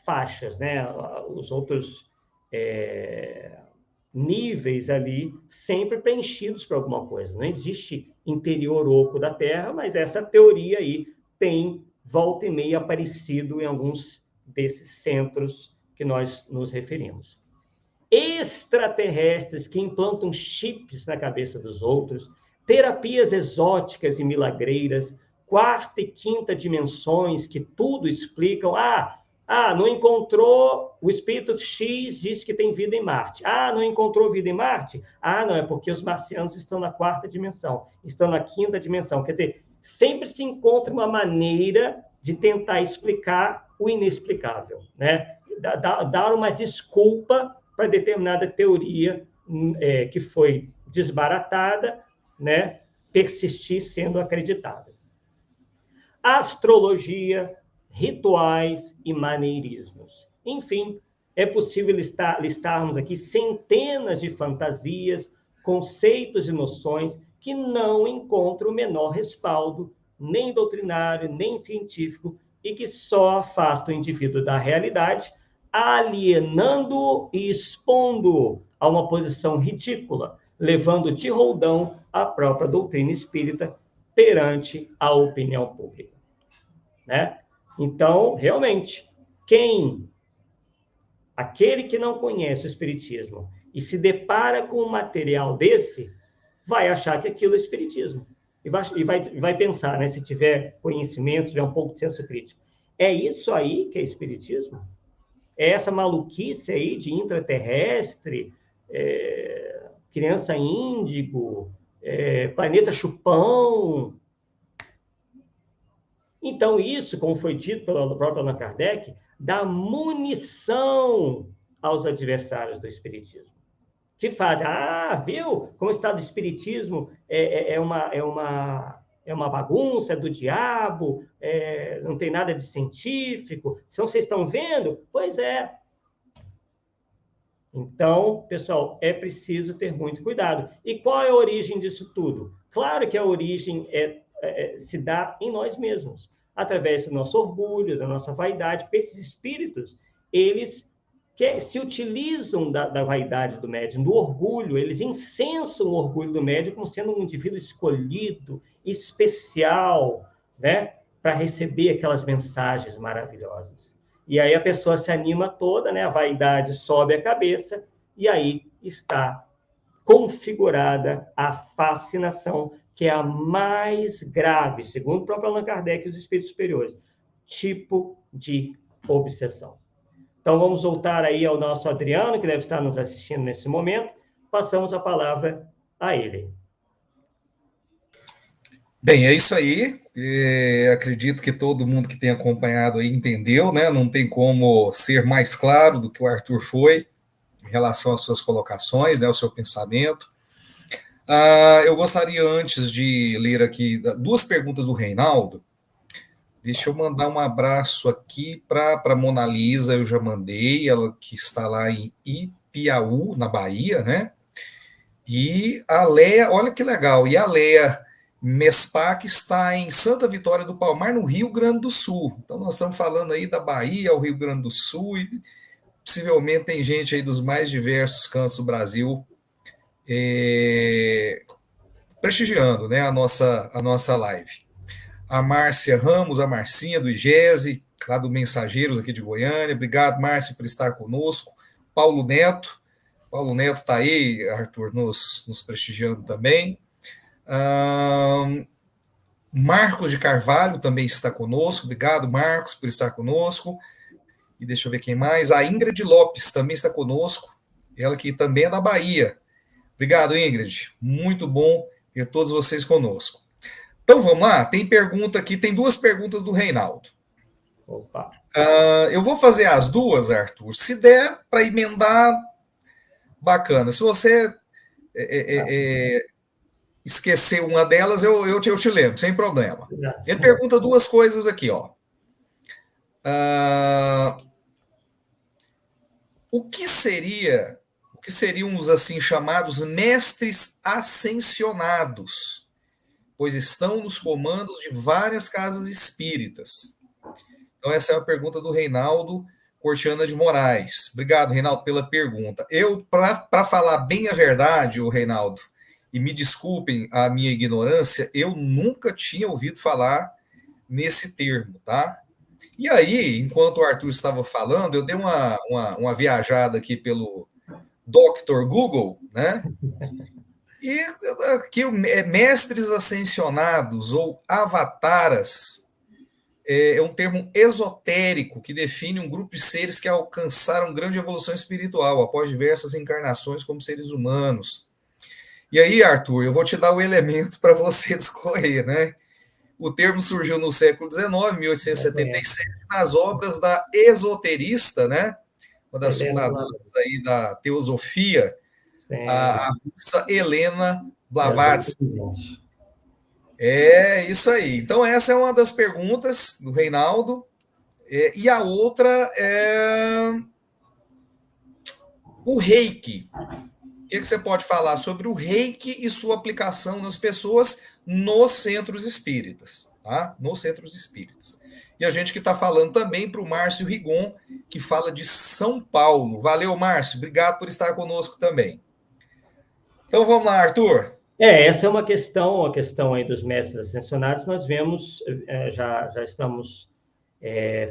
faixas, né? Os outros níveis ali, sempre preenchidos por alguma coisa. Não existe interior oco da Terra, mas essa teoria aí tem, volta e meia, aparecido em alguns desses centros que nós nos referimos. Extraterrestres que implantam chips na cabeça dos outros, terapias exóticas e milagreiras, quarta e quinta dimensões que tudo explicam. Não encontrou, o espírito X diz que tem vida em Marte. Não encontrou vida em Marte? Não, é porque os marcianos estão na quarta dimensão, estão na quinta dimensão. Quer dizer, sempre se encontra uma maneira de tentar explicar o inexplicável, né? Dar uma desculpa para determinada teoria que foi desbaratada, né, persistir sendo acreditada. Astrologia, rituais e maneirismos. Enfim, é possível listarmos aqui centenas de fantasias, conceitos e noções que não encontram o menor respaldo, nem doutrinário, nem científico, e que só afastam o indivíduo da realidade, alienando-o e expondo-o a uma posição ridícula, levando de roldão a própria doutrina espírita perante a opinião pública, né? Então, realmente, aquele que não conhece o espiritismo e se depara com um material desse, vai achar que aquilo é espiritismo. E vai pensar, né, se tiver conhecimento, tiver um pouco de senso crítico. É isso aí que é espiritismo? É essa maluquice aí de intraterrestre, criança índigo, planeta chupão. Então, isso, como foi dito pelo próprio Allan Kardec, dá munição aos adversários do espiritismo, que fazem, viu como está do espiritismo é uma bagunça, é do diabo, não tem nada de científico, se vocês estão vendo? Pois é. Então, pessoal, é preciso ter muito cuidado. E qual é a origem disso tudo? Claro que a origem se dá em nós mesmos, através do nosso orgulho, da nossa vaidade, porque esses espíritos, eles se utilizam da vaidade do médium, do orgulho, eles incensam o orgulho do médium como sendo um indivíduo escolhido, especial, né, para receber aquelas mensagens maravilhosas. E aí a pessoa se anima toda, né, a vaidade sobe a cabeça, e aí está configurada a fascinação, que é a mais grave, segundo o próprio Allan Kardec e os espíritos superiores, tipo de obsessão. Então, vamos voltar aí ao nosso Adriano, que deve estar nos assistindo nesse momento. Passamos a palavra a ele. Bem, é isso aí. Acredito que todo mundo que tem acompanhado aí entendeu, né? Não tem como ser mais claro do que o Arthur foi em relação às suas colocações, né? O seu pensamento. Eu gostaria, antes de ler aqui duas perguntas do Reinaldo, deixa eu mandar um abraço aqui para a Mona Lisa, eu já mandei, ela que está lá em Ipiaú, na Bahia, né? E a Leia, olha que legal, e a Leia Mespac está em Santa Vitória do Palmar, no Rio Grande do Sul. Então nós estamos falando aí da Bahia ao Rio Grande do Sul, e possivelmente tem gente aí dos mais diversos cantos do Brasil prestigiando, né, a nossa live. A Márcia Ramos, a Marcinha do IGESE, lá do Mensageiros aqui de Goiânia. Obrigado, Márcia, por estar conosco. Paulo Neto está aí, Arthur, nos prestigiando também. Marcos de Carvalho também está conosco. Obrigado, Marcos, por estar conosco. E deixa eu ver quem mais. A Ingrid Lopes também está conosco. Ela que também é da Bahia. Obrigado, Ingrid. Muito bom ter todos vocês conosco. Então, vamos lá. Tem pergunta aqui. Tem duas perguntas do Reinaldo. Opa. Eu vou fazer as duas, Arthur. Se der para emendar, bacana. Se você esquecer uma delas, eu te lembro, sem problema. Ele pergunta duas coisas aqui, ó. O que seriam os assim chamados mestres ascensionados, pois estão nos comandos de várias casas espíritas? Então, essa é a pergunta do Reinaldo Cortiana de Moraes. Obrigado, Reinaldo, pela pergunta. Para falar bem a verdade, o Reinaldo, e me desculpem a minha ignorância, eu nunca tinha ouvido falar nesse termo, tá? E aí, enquanto o Arthur estava falando, eu dei uma viajada aqui pelo Dr. Google, né? E aqui, mestres ascensionados ou avataras é um termo esotérico que define um grupo de seres que alcançaram grande evolução espiritual após diversas encarnações como seres humanos. E aí, Arthur, eu vou te dar o elemento para você escolher, né? O termo surgiu no século XIX, Já conhece. 1877, nas obras da esoterista, né? Uma das Helena fundadoras aí da teosofia, a Blavatsky. russa Helena Blavatsky. Exatamente. É isso aí. Então, essa é uma das perguntas do Reinaldo. E a outra é o reiki. O que você pode falar sobre o reiki e sua aplicação nas pessoas nos centros espíritas, tá? Nos centros espíritas. E a gente que está falando também para o Márcio Rigon, que fala de São Paulo. Valeu, Márcio. Obrigado por estar conosco também. Então vamos lá, Arthur. Essa é uma questão, a questão aí dos mestres ascensionados, nós vemos, já estamos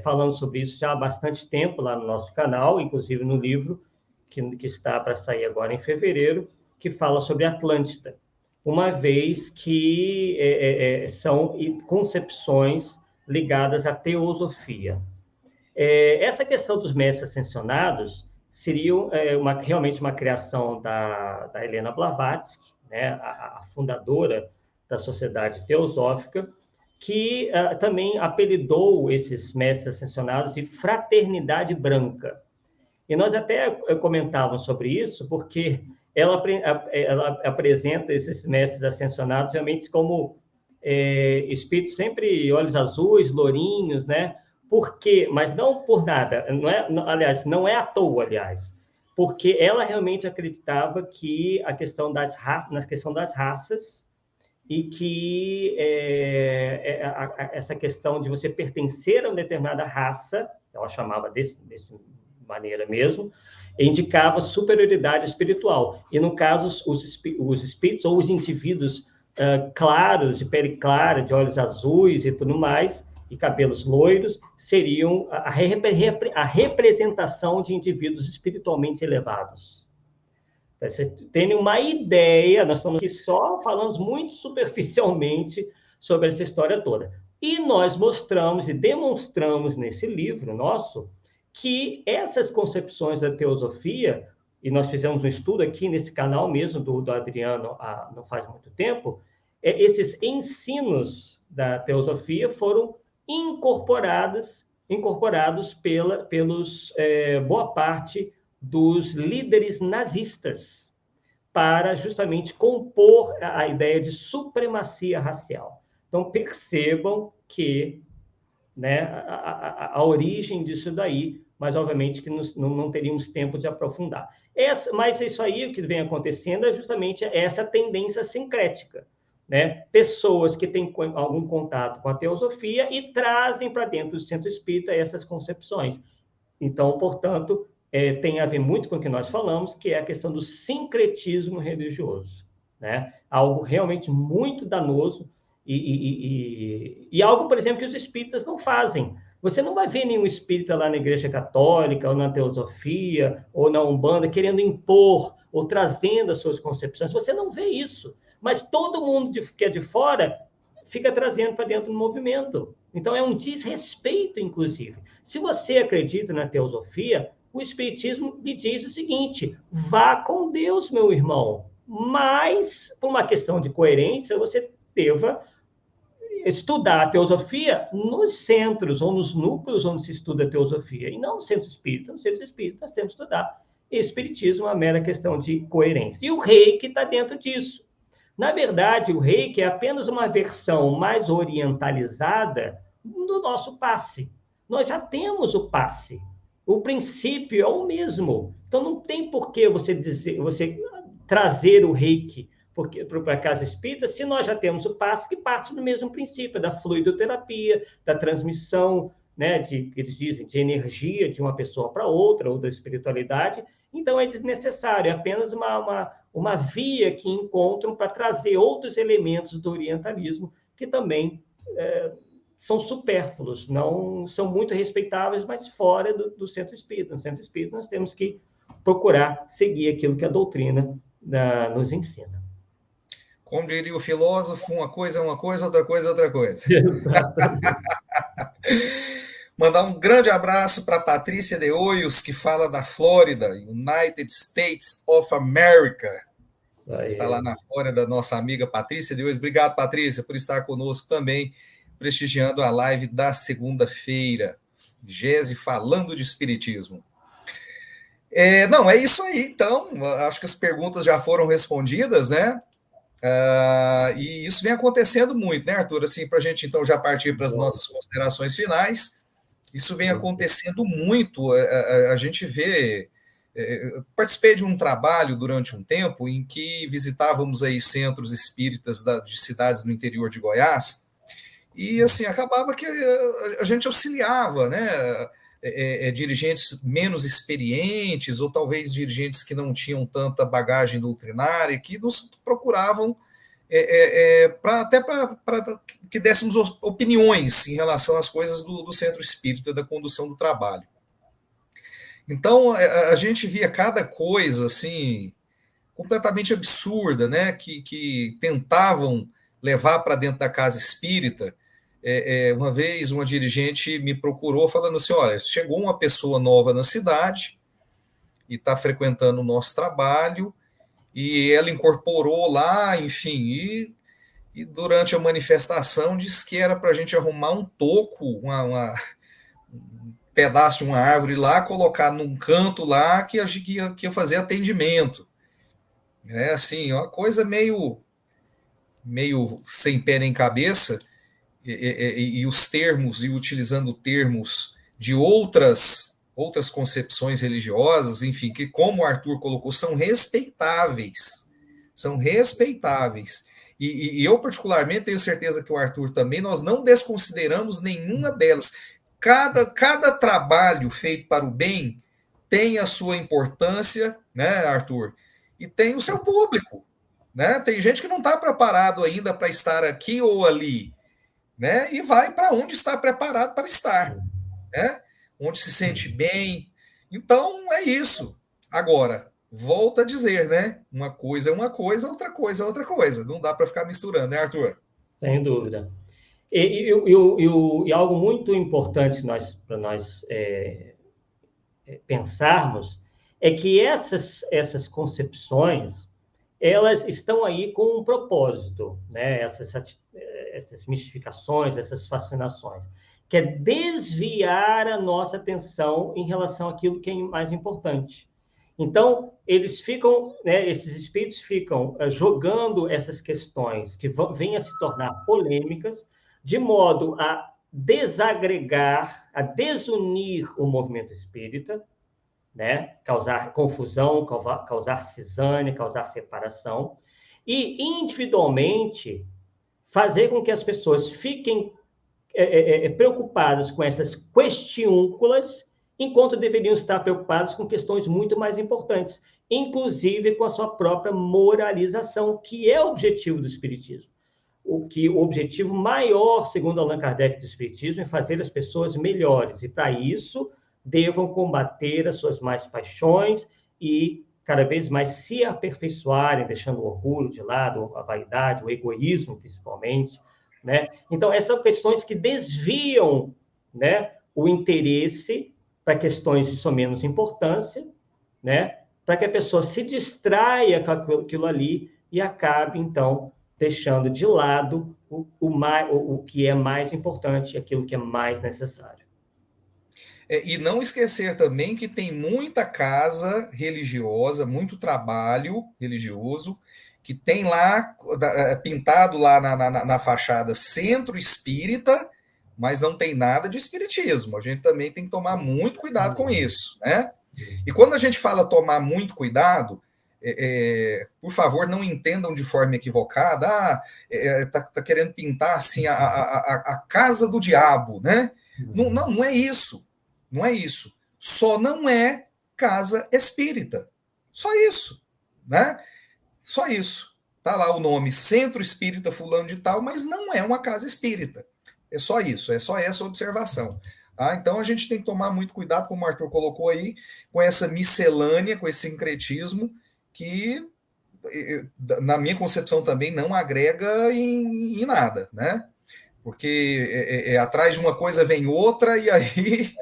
falando sobre isso já há bastante tempo lá no nosso canal, inclusive no livro que está para sair agora em fevereiro, que fala sobre Atlântida, uma vez que são concepções ligadas à teosofia. Essa questão dos mestres ascensionados seria realmente uma criação da Helena Blavatsky, né, a fundadora da Sociedade Teosófica, que também apelidou esses mestres ascensionados de Fraternidade Branca. E nós até comentávamos sobre isso, porque ela apresenta esses mestres ascensionados realmente como espíritos sempre olhos azuis, lourinhos, né? Por quê? Mas não por nada, não é, aliás, não é à toa, aliás, porque ela realmente acreditava que a questão das raças, na questão das raças, e que essa questão de você pertencer a uma determinada raça, ela chamava dessa maneira mesmo, indicava superioridade espiritual. E, no caso, os espíritos ou os indivíduos claros, de pele clara, de olhos azuis e tudo mais, e cabelos loiros, seriam a representação de indivíduos espiritualmente elevados. Para vocês terem uma ideia, nós estamos aqui só falando muito superficialmente sobre essa história toda. E nós mostramos e demonstramos nesse livro nosso que essas concepções da teosofia, e nós fizemos um estudo aqui nesse canal mesmo do Adriano não faz muito tempo, esses ensinos da teosofia foram incorporados pelos boa parte dos líderes nazistas para justamente compor a ideia de supremacia racial. Então, percebam que, né, a origem disso daí, mas obviamente que não teríamos tempo de aprofundar. Mas isso aí, o que vem acontecendo é justamente essa tendência sincrética, né? Pessoas que têm algum contato com a teosofia e trazem para dentro do centro espírita essas concepções. Então, portanto, tem a ver muito com o que nós falamos, que é a questão do sincretismo religioso, né? Algo realmente muito danoso e algo, por exemplo, que os espíritas não fazem. Você não vai ver nenhum espírita lá na Igreja Católica, ou na Teosofia, ou na Umbanda, querendo impor ou trazendo as suas concepções. Você não vê isso. Mas todo mundo que é de fora fica trazendo para dentro do movimento. Então, é um desrespeito, inclusive. Se você acredita na teosofia, o Espiritismo lhe diz o seguinte: vá com Deus, meu irmão, mas, por uma questão de coerência, você deva estudar a teosofia nos centros ou nos núcleos onde se estuda a teosofia, e não no centro espírita. No centro espírita, nós temos que estudar espiritismo, uma mera questão de coerência. E o reiki está dentro disso. Na verdade, o reiki é apenas uma versão mais orientalizada do nosso passe. Nós já temos o passe. O princípio é o mesmo. Então, não tem por que você trazer o reiki para a casa espírita, se nós já temos o passe que parte do mesmo princípio, da fluidoterapia, da transmissão, né, eles dizem, de energia de uma pessoa para outra, ou da espiritualidade. Então, é desnecessário, é apenas uma via que encontram para trazer outros elementos do orientalismo que também são supérfluos, não são muito respeitáveis, mas fora do centro espírita. No centro espírita, nós temos que procurar seguir aquilo que a doutrina nos ensina. Como diria o filósofo, uma coisa é uma coisa, outra coisa é outra coisa. Exatamente. Mandar um grande abraço para Patrícia de Hoyos, que fala da Flórida, United States of America. Ela está lá na Flórida, nossa amiga Patrícia de Hoyos. Obrigado, Patrícia, por estar conosco também, prestigiando a live da segunda-feira. Gese falando de espiritismo. Não, é isso aí, então. Acho que as perguntas já foram respondidas, né? E isso vem acontecendo muito, né, Arthur? Assim, para a gente, então, já partir para as nossas considerações finais, isso vem acontecendo muito. A gente vê... participei de um trabalho durante um tempo em que visitávamos aí centros espíritas de cidades no interior de Goiás, e assim, acabava que a gente auxiliava, né? Dirigentes menos experientes, ou talvez dirigentes que não tinham tanta bagagem doutrinária, que nos procuravam até para que dessemos opiniões em relação às coisas do centro espírita, da condução do trabalho. Então, a gente via cada coisa assim completamente absurda, né, que tentavam levar para dentro da casa espírita. Uma vez uma dirigente me procurou falando assim, olha, chegou uma pessoa nova na cidade e está frequentando o nosso trabalho, e ela incorporou lá, enfim, e durante a manifestação disse que era para a gente arrumar um toco, um pedaço de uma árvore lá, colocar num canto lá que ia fazer atendimento. É assim, uma coisa meio sem pé nem cabeça, e os termos, e utilizando termos de outras concepções religiosas, enfim, que, como o Arthur colocou, são respeitáveis. São respeitáveis. E eu, particularmente, tenho certeza que o Arthur também, nós não desconsideramos nenhuma delas. Cada trabalho feito para o bem tem a sua importância, né, Arthur? E tem o seu público, né? Tem gente que não está preparado ainda para estar aqui ou ali, né? E vai para onde está preparado para estar, né? Onde se sente bem. Então é isso. Agora, volta a dizer, né? Uma coisa é uma coisa, outra coisa é outra coisa. Não dá para ficar misturando, né, Arthur? Sem dúvida. E algo muito importante para nós pensarmos é que essas concepções, elas estão aí com um propósito, né? Essas mistificações, essas fascinações, que é desviar a nossa atenção em relação àquilo que é mais importante. Então, eles ficam, né, esses espíritos ficam jogando essas questões que vêm a se tornar polêmicas, de modo a desagregar, a desunir o movimento espírita, né? Causar confusão, causar cisânia, causar separação, e individualmente fazer com que as pessoas fiquem preocupadas com essas questiúnculas, enquanto deveriam estar preocupadas com questões muito mais importantes, inclusive com a sua própria moralização, que é o objetivo do Espiritismo. O objetivo maior, segundo Allan Kardec, do Espiritismo é fazer as pessoas melhores, e para isso devam combater as suas más paixões e cada vez mais se aperfeiçoarem, deixando o orgulho de lado, a vaidade, o egoísmo, principalmente, né? Então, essas são questões que desviam, né, o interesse para questões de menos importância, né, para que a pessoa se distraia com aquilo ali e acabe, então, deixando de lado o que é mais importante, aquilo que é mais necessário. E não esquecer também que tem muita casa religiosa, muito trabalho religioso, que tem lá, pintado lá na fachada Centro Espírita, mas não tem nada de espiritismo. A gente também tem que tomar muito cuidado com isso, né? E quando a gente fala tomar muito cuidado, por favor, não entendam de forma equivocada, tá querendo pintar assim a casa do diabo, né? Não é isso. Não é isso. Só não é casa espírita. Só isso, né? Só isso. Tá lá o nome Centro Espírita Fulano de Tal, mas não é uma casa espírita. É só isso, é só essa observação. Tá? Então a gente tem que tomar muito cuidado, como o Arthur colocou aí, com essa miscelânea, com esse sincretismo, que, na minha concepção também, não agrega em nada, né? Porque atrás de uma coisa vem outra, e aí,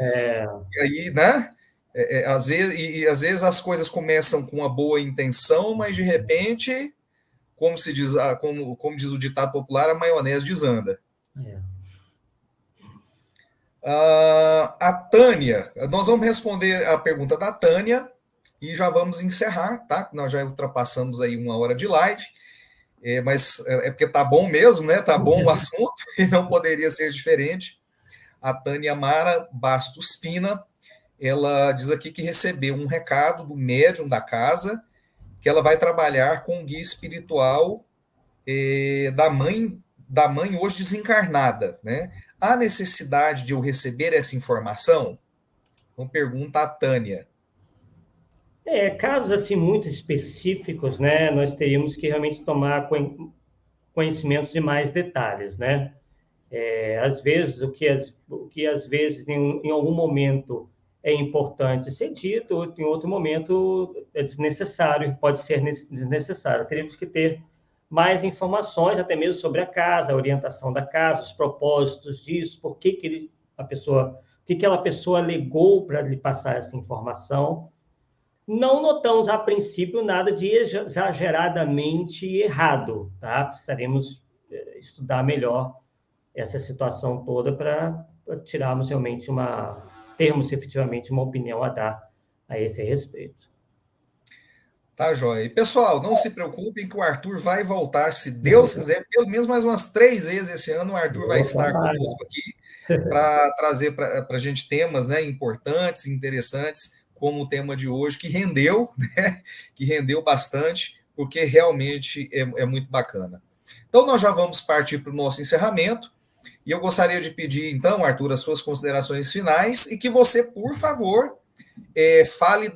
né? Às vezes as coisas começam com uma boa intenção, mas de repente, como se diz, como diz o ditado popular, a maionese desanda. É. A Tânia, nós vamos responder a pergunta da Tânia e já vamos encerrar, tá? Nós já ultrapassamos aí 1 hora de live, mas é porque tá bom mesmo, né? Tá bom o assunto e não poderia ser diferente. A Tânia Mara Bastos Pina, ela diz aqui que recebeu um recado do médium da casa que ela vai trabalhar com o guia espiritual da mãe hoje desencarnada, né? Há necessidade de eu receber essa informação? Então pergunta a Tânia. Casos assim muito específicos, né? Nós teríamos que realmente tomar conhecimentos de mais detalhes, né? Às vezes, o que às vezes em algum momento é importante ser dito, em outro momento é desnecessário, pode ser desnecessário. Teríamos que ter mais informações, até mesmo sobre a casa, a orientação da casa, os propósitos disso, por que o que aquela pessoa alegou para lhe passar essa informação. Não notamos, a princípio, nada de exageradamente errado, tá? Precisaremos estudar melhor essa situação toda para tirarmos realmente termos efetivamente uma opinião a dar a esse respeito. Tá, joia. E, pessoal, não se preocupem que o Arthur vai voltar, se Deus quiser, pelo menos mais umas 3 vezes esse ano, o Arthur vai estar conosco aqui para trazer para a gente temas, né, importantes, interessantes, como o tema de hoje, que rendeu, né, que rendeu bastante, porque realmente é muito bacana. Então, nós já vamos partir para o nosso encerramento. E eu gostaria de pedir, então, Arthur, as suas considerações finais e que você, por favor, fale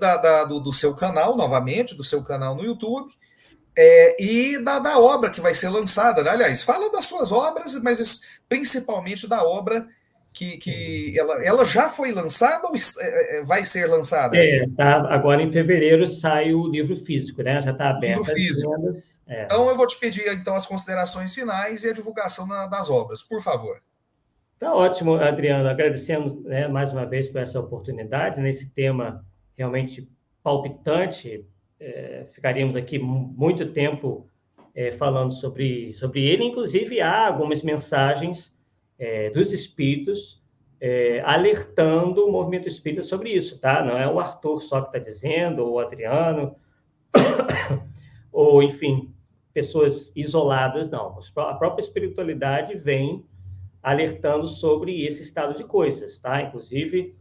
do seu canal, novamente, do seu canal no YouTube, e da obra que vai ser lançada. Né? Aliás, fala das suas obras, mas principalmente da obra que ela já foi lançada ou vai ser lançada, Arthur? Tá, agora em fevereiro sai o livro físico, né? Já está O livro aberto às físico. vendas. Então, eu vou te pedir então as considerações finais e a divulgação das obras, por favor. Tá ótimo, Adriano. Agradecemos, né, mais uma vez por essa oportunidade, nesse tema realmente palpitante. Ficaríamos aqui muito tempo falando sobre ele. Inclusive, há algumas mensagens dos espíritos alertando o movimento espírita sobre isso, tá? Não é o Arthur só que está dizendo, ou o Adriano, ou, enfim, pessoas isoladas, não. A própria espiritualidade vem alertando sobre esse estado de coisas, tá? Inclusive,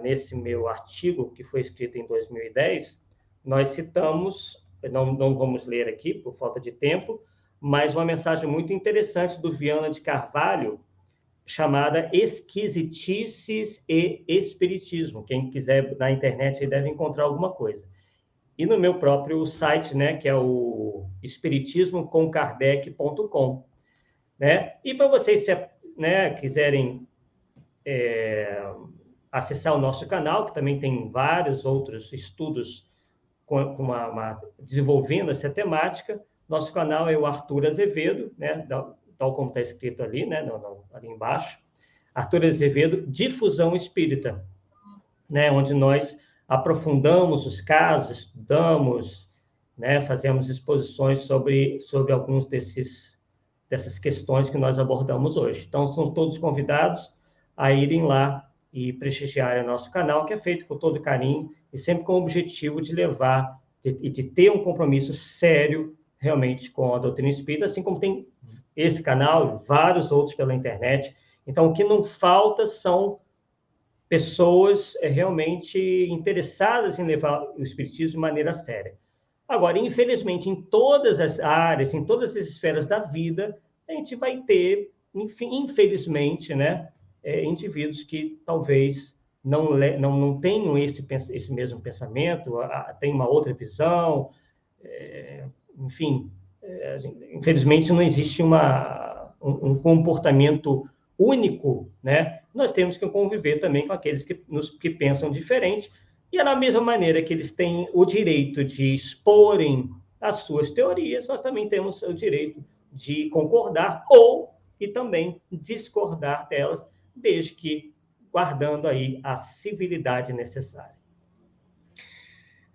nesse meu artigo, que foi escrito em 2010, nós citamos, não vamos ler aqui por falta de tempo, mas uma mensagem muito interessante do Viana de Carvalho, chamada Esquisitices e Espiritismo. Quem quiser na internet aí deve encontrar alguma coisa. E no meu próprio site, né, que é o espiritismocomkardec.com, né? E para vocês, né, quiserem acessar o nosso canal, que também tem vários outros estudos desenvolvendo essa temática. Nosso canal é o Arthur Azevedo, né, tal como está escrito ali, né, ali embaixo. Arthur Azevedo, Difusão Espírita, né, onde nós aprofundamos os casos, estudamos, né, fazemos exposições sobre alguns dessas questões que nós abordamos hoje. Então, são todos convidados a irem lá e prestigiarem o nosso canal, que é feito com todo carinho e sempre com o objetivo de levar e de ter um compromisso sério realmente com a doutrina espírita, assim como tem esse canal e vários outros pela internet. Então, o que não falta são pessoas realmente interessadas em levar o espiritismo de maneira séria. Agora, infelizmente, em todas as áreas, em todas as esferas da vida, a gente vai ter, enfim, infelizmente, né, indivíduos que talvez não tenham esse mesmo pensamento, tem uma outra visão, enfim, infelizmente não existe um comportamento único, né, nós temos que conviver também com aqueles que pensam diferente, e é da mesma maneira que eles têm o direito de exporem as suas teorias, nós também temos o direito de concordar ou e também discordar delas, desde que guardando aí a civilidade necessária.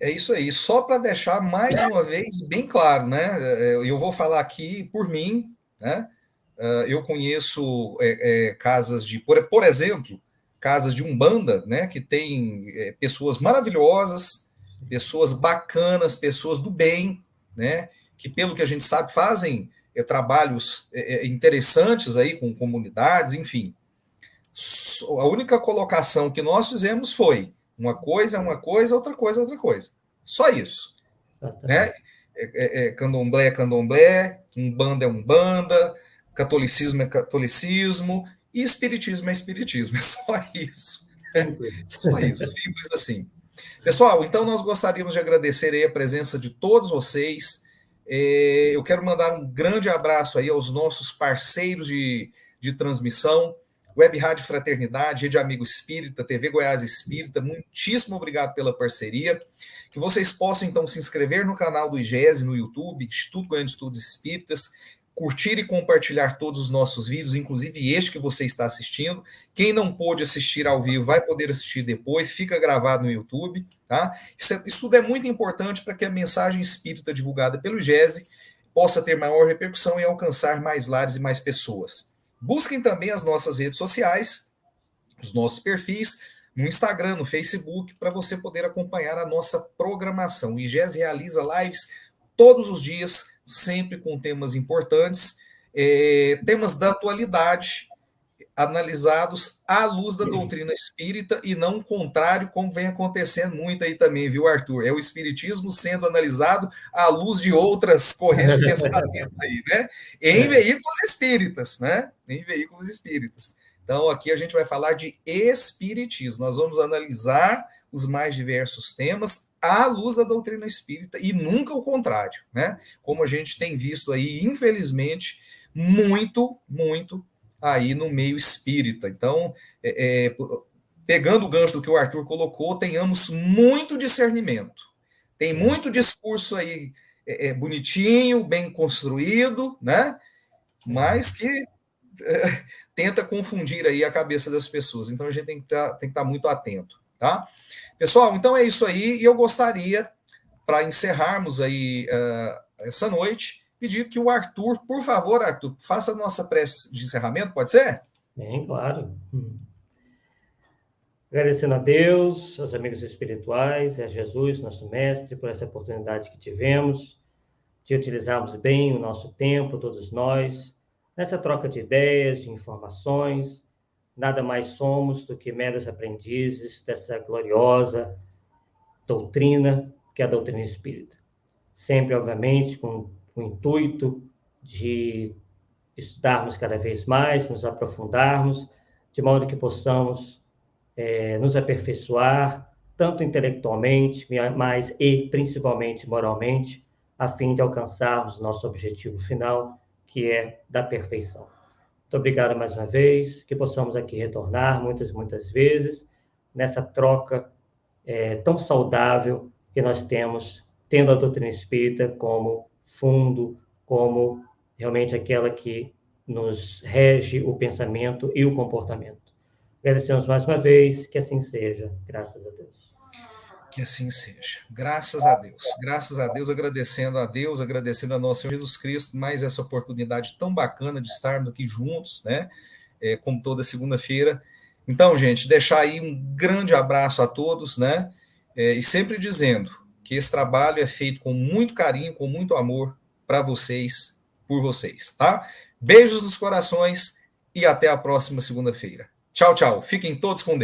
É isso aí. Só para deixar mais uma vez bem claro, né? Eu vou falar aqui por mim, né? Eu conheço casas de, por exemplo, casas de Umbanda, né? Que tem pessoas maravilhosas, pessoas bacanas, pessoas do bem, né? Que pelo que a gente sabe fazem trabalhos interessantes aí com comunidades, enfim. A única colocação que nós fizemos foi uma coisa é uma coisa, outra coisa é outra coisa. Só isso. Né? Candomblé é candomblé, umbanda é umbanda, catolicismo é catolicismo, e espiritismo é espiritismo. É só isso. Só isso, simples assim. Pessoal, então nós gostaríamos de agradecer aí a presença de todos vocês. Eu quero mandar um grande abraço aí aos nossos parceiros de transmissão, Web Rádio Fraternidade, Rede Amigo Espírita, TV Goiás Espírita, muitíssimo obrigado pela parceria. Que vocês possam, então, se inscrever no canal do IGESE, no YouTube, Instituto Goiano de Estudos Espíritas, curtir e compartilhar todos os nossos vídeos, inclusive este que você está assistindo. Quem não pôde assistir ao vivo vai poder assistir depois, fica gravado no YouTube. Tá? Isso tudo é muito importante para que a mensagem espírita divulgada pelo IGESE possa ter maior repercussão e alcançar mais lares e mais pessoas. Busquem também as nossas redes sociais, os nossos perfis, no Instagram, no Facebook, para você poder acompanhar a nossa programação. O IGES realiza lives todos os dias, sempre com temas importantes, temas da atualidade, analisados à luz da doutrina espírita e não o contrário, como vem acontecendo muito aí também, viu, Arthur? É o espiritismo sendo analisado à luz de outras correntes de pensamento aí, né? Em veículos espíritas, né? Em veículos espíritas. Então, aqui a gente vai falar de espiritismo. Nós vamos analisar os mais diversos temas à luz da doutrina espírita e nunca o contrário, né? Como a gente tem visto aí, infelizmente, muito aí no meio espírita. Então, pegando o gancho do que o Arthur colocou, tenhamos muito discernimento. Tem muito discurso aí bonitinho, bem construído, né? Mas que tenta confundir aí a cabeça das pessoas. Então, a gente tem que estar muito atento, tá? Pessoal, então é isso aí. E eu gostaria, para encerrarmos aí essa noite, pedir que o Arthur, por favor, Arthur, faça a nossa prece de encerramento, pode ser? Bem, claro. Agradecendo a Deus, aos amigos espirituais, a Jesus, nosso mestre, por essa oportunidade que tivemos de utilizarmos bem o nosso tempo, todos nós, nessa troca de ideias, de informações. Nada mais somos do que meros aprendizes dessa gloriosa doutrina, que é a doutrina espírita. Sempre, obviamente, com o intuito de estudarmos cada vez mais, nos aprofundarmos, de modo que possamos nos aperfeiçoar, tanto intelectualmente, mas e principalmente moralmente, a fim de alcançarmos nosso objetivo final, que é da perfeição. Muito obrigado mais uma vez, que possamos aqui retornar muitas vezes, nessa troca tão saudável que nós temos, tendo a doutrina espírita como fundo, como realmente aquela que nos rege o pensamento e o comportamento. Agradecemos mais uma vez, que assim seja, graças a Deus. Que assim seja. Graças a Deus, agradecendo a Deus, agradecendo a nosso Senhor Jesus Cristo, mais essa oportunidade tão bacana de estarmos aqui juntos, né? Como toda segunda-feira. Então, gente, deixar aí um grande abraço a todos, né? E sempre dizendo que esse trabalho é feito com muito carinho, com muito amor para vocês, por vocês, tá? Beijos nos corações e até a próxima segunda-feira. Tchau, tchau. Fiquem todos com Deus.